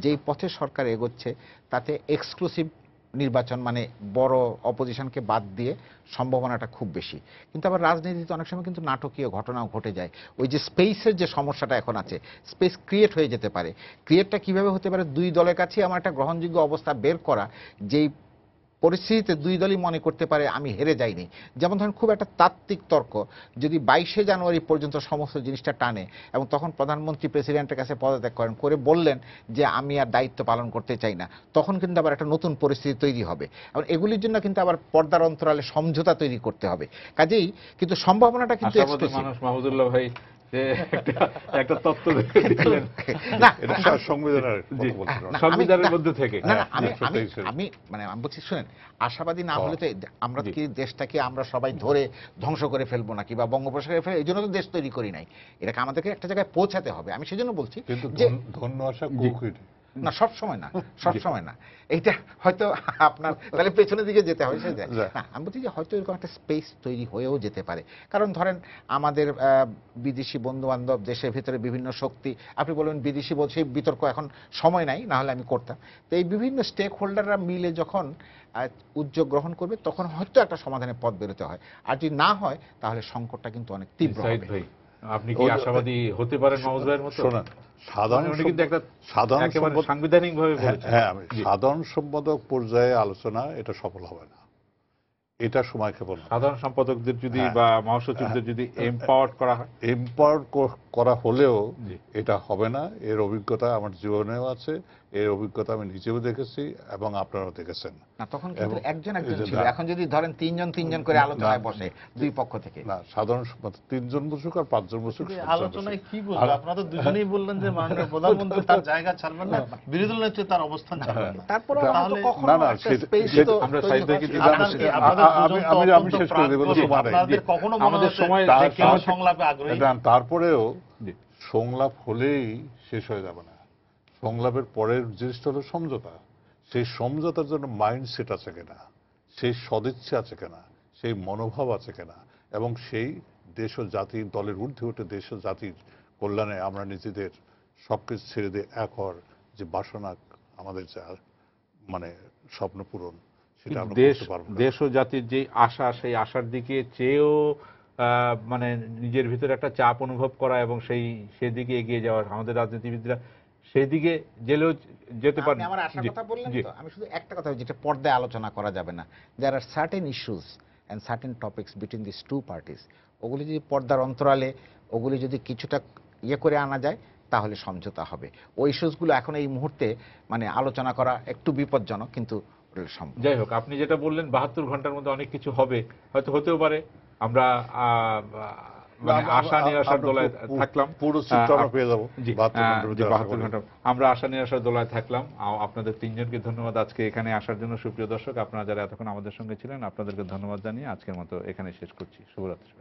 যেই পথে সরকার এগোচ্ছে তাতে এক্সক্লুসিভ নির্বাচন মানে বড় অপোজিশনকে বাদ দিয়ে সম্ভাবনাটা খুব বেশি। কিন্তু আবার রাজনীতিতে অনেক সময় কিন্তু নাটকীয় ঘটনাও ঘটে যায়। ওই যে স্পেসের যে সমস্যাটা এখন আছে, স্পেস ক্রিয়েট হয়ে যেতে পারে। ক্রিয়েটটা কিভাবে হতে পারে, দুই দলের কাছে আমার একটা গ্রহণযোগ্য অবস্থা বের করা, যেই পরিস্থিতিতে দুই দলই মনে করতে পারে আমি হেরে যাইনি। যেমন ধরেন খুব একটা তাত্ত্বিক তর্ক যদি 22শে জানুয়ারি পর্যন্ত সমস্ত জিনিসটা টানে এবং তখন প্রধানমন্ত্রী প্রেসিডেন্টের কাছে পদত্যাগ করেন, করে বললেন যে আমি আর দায়িত্ব পালন করতে চাই না, তখন কিন্তু আবার একটা নতুন পরিস্থিতি তৈরি হবে এবং এগুলির জন্য কিন্তু আবার পর্দার অন্তরালে সমঝোতা তৈরি করতে হবে। কাজেই কিন্তু সম্ভাবনাটা কিন্তু মানুষ মাহমুদুল্লাহ ভাই একটা তত্ত্ব দিলেন না, এটা সংবিধানের মধ্যে থেকে। না আমি মানে আমি বলছি শুনেন, আশাবাদী না হলে তো আমরা কি দেশটাকে আমরা সবাই ধরে ধ্বংস করে ফেলবো নাকি বা বঙ্গোপসাগরে ফেলে, এই জন্য তো দেশ তৈরি করি নাই। এটাকে আমাদেরকে একটা জায়গায় পৌঁছাতে হবে। আমি সেজন্য বলছি কিন্তু যে ধন্য আশা কুকুর না, সব সময় না, সব সময় না। এইটা হয়তো আপনার তাহলে পেছনের দিকে যেতে হবে সে যায় না। আমি বলছি যে হয়তো এরকম একটা স্পেস তৈরি হয়েও যেতে পারে, কারণ ধরেন আমাদের বিদেশি বন্ধু বান্ধব, দেশের ভিতরে বিভিন্ন শক্তি, আপনি বলবেন বিদেশি সেই বিতর্ক এখন সময় নাই, না হলে আমি করতাম। তো এই বিভিন্ন স্টেক হোল্ডাররা মিলে যখন উদ্যোগ গ্রহণ করবে তখন হয়তো একটা সমাধানের পথ বেরোতে হয়, আর যদি না হয় তাহলে সংকটটা কিন্তু অনেক তীব্র হবে। আপনি কি আশাবাদী হতে পারেন মাহমুদ ভাইয়ের মতো? শোনেন, সাংবিধানিক ভাবে সাধারণ সম্পাদক পর্যায়ে আলোচনা এটা সফল হবে না, এটা সময় ক্ষেপণ। সাধারণ সম্পাদকদের যদি বা মহাসচিবদের যদি এমপাওয়ার্ড করা হয়, এমপাওয়ার্ড করা হলেও এটা হবে না। এর অভিজ্ঞতা আমার জীবনেও আছে, এর অভিজ্ঞতা আমি নিজেও দেখেছি এবং আপনারাও দেখেছেন। না, তখন কিন্তু একজন ছিল, এখন যদি ধরেন তিনজন করে আলোচনায় বসে দুই পক্ষ থেকে। না, সাধারণ সম্পাদক 3 জন বসুক আর 5 জন বসুক, আলোচনায় কি বলবো, আপনারা তো দুজনেই বললেন যে মাননীয় প্রধানমন্ত্রী তার জায়গা ছাড়বেন না, বিরোধী দল নেত্রী তার অবস্থান ছাড়বেন না। তারপরে আমি শেষ করে দেব, কখনো আমাদের সময় সংলাপে আগ্রহী। তারপরেও সংলাপ হলেই শেষ হয়ে যাবে না। সংলাপের পরের জিনিসটা হলো সমঝোতা। সেই সমঝোতার জন্য মাইন্ডসেট আছে কিনা, সেই সদিচ্ছা আছে কিনা, সেই মনোভাব আছে কিনা, এবং সেই দেশ ও জাতির দলের ঊর্ধ্বে উঠে দেশ ও জাতির কল্যাণে আমরা নিজেদের সবকিছু ছেড়ে দিয়ে এক হওয়ার যে বাসনা, আমাদের যা মানে স্বপ্ন পূরণ, সেটা আমরা করতে পারবো না। দেশ ও জাতির যে আশা, সেই আশার দিকে চেয়েও মানে নিজের ভিতরে একটা চাপ অনুভব করা এবং সেদিকে এগিয়ে যাওয়া, আমাদের রাজনীতিবিদরা সেদিকে গেলেও যেতে পারে। আমার আশার কথা বললেন তো, আমি শুধু একটা কথা, যেটা পর্দায় আলোচনা করা যাবে না, there are certain issues and certain topics between this two parties, ওগুলি যদি পর্দার অন্তরালে ওগুলি যদি কিছুটা করে আনা যায় তাহলে সমঝোতা হবে। ওই ইস্যুসগুলো এখন এই মুহূর্তে মানে আলোচনা করা একটু বিপজ্জনক, কিন্তু যাই হোক, আপনি যেটা বললেন 72 ঘন্টার মধ্যে অনেক কিছু হবে, হয়তো হতেও পারে। আমরা মানে আশা নিরাশার দোলায় থাকলাম, পুরো চিত্র আমরা পেয়ে যাবো 72 ঘন্টা। আমরা আশা নিরাশার দোলায় থাকলাম। আপনাদের 3 জনকে ধন্যবাদ আজকে এখানে আসার জন্য। সুপ্রিয় দর্শক, আপনারা যারা এতক্ষণ আমাদের সঙ্গে ছিলেন আপনাদেরকে ধন্যবাদ জানিয়ে আজকের মতো এখানে শেষ করছি। শুভরাত্রি।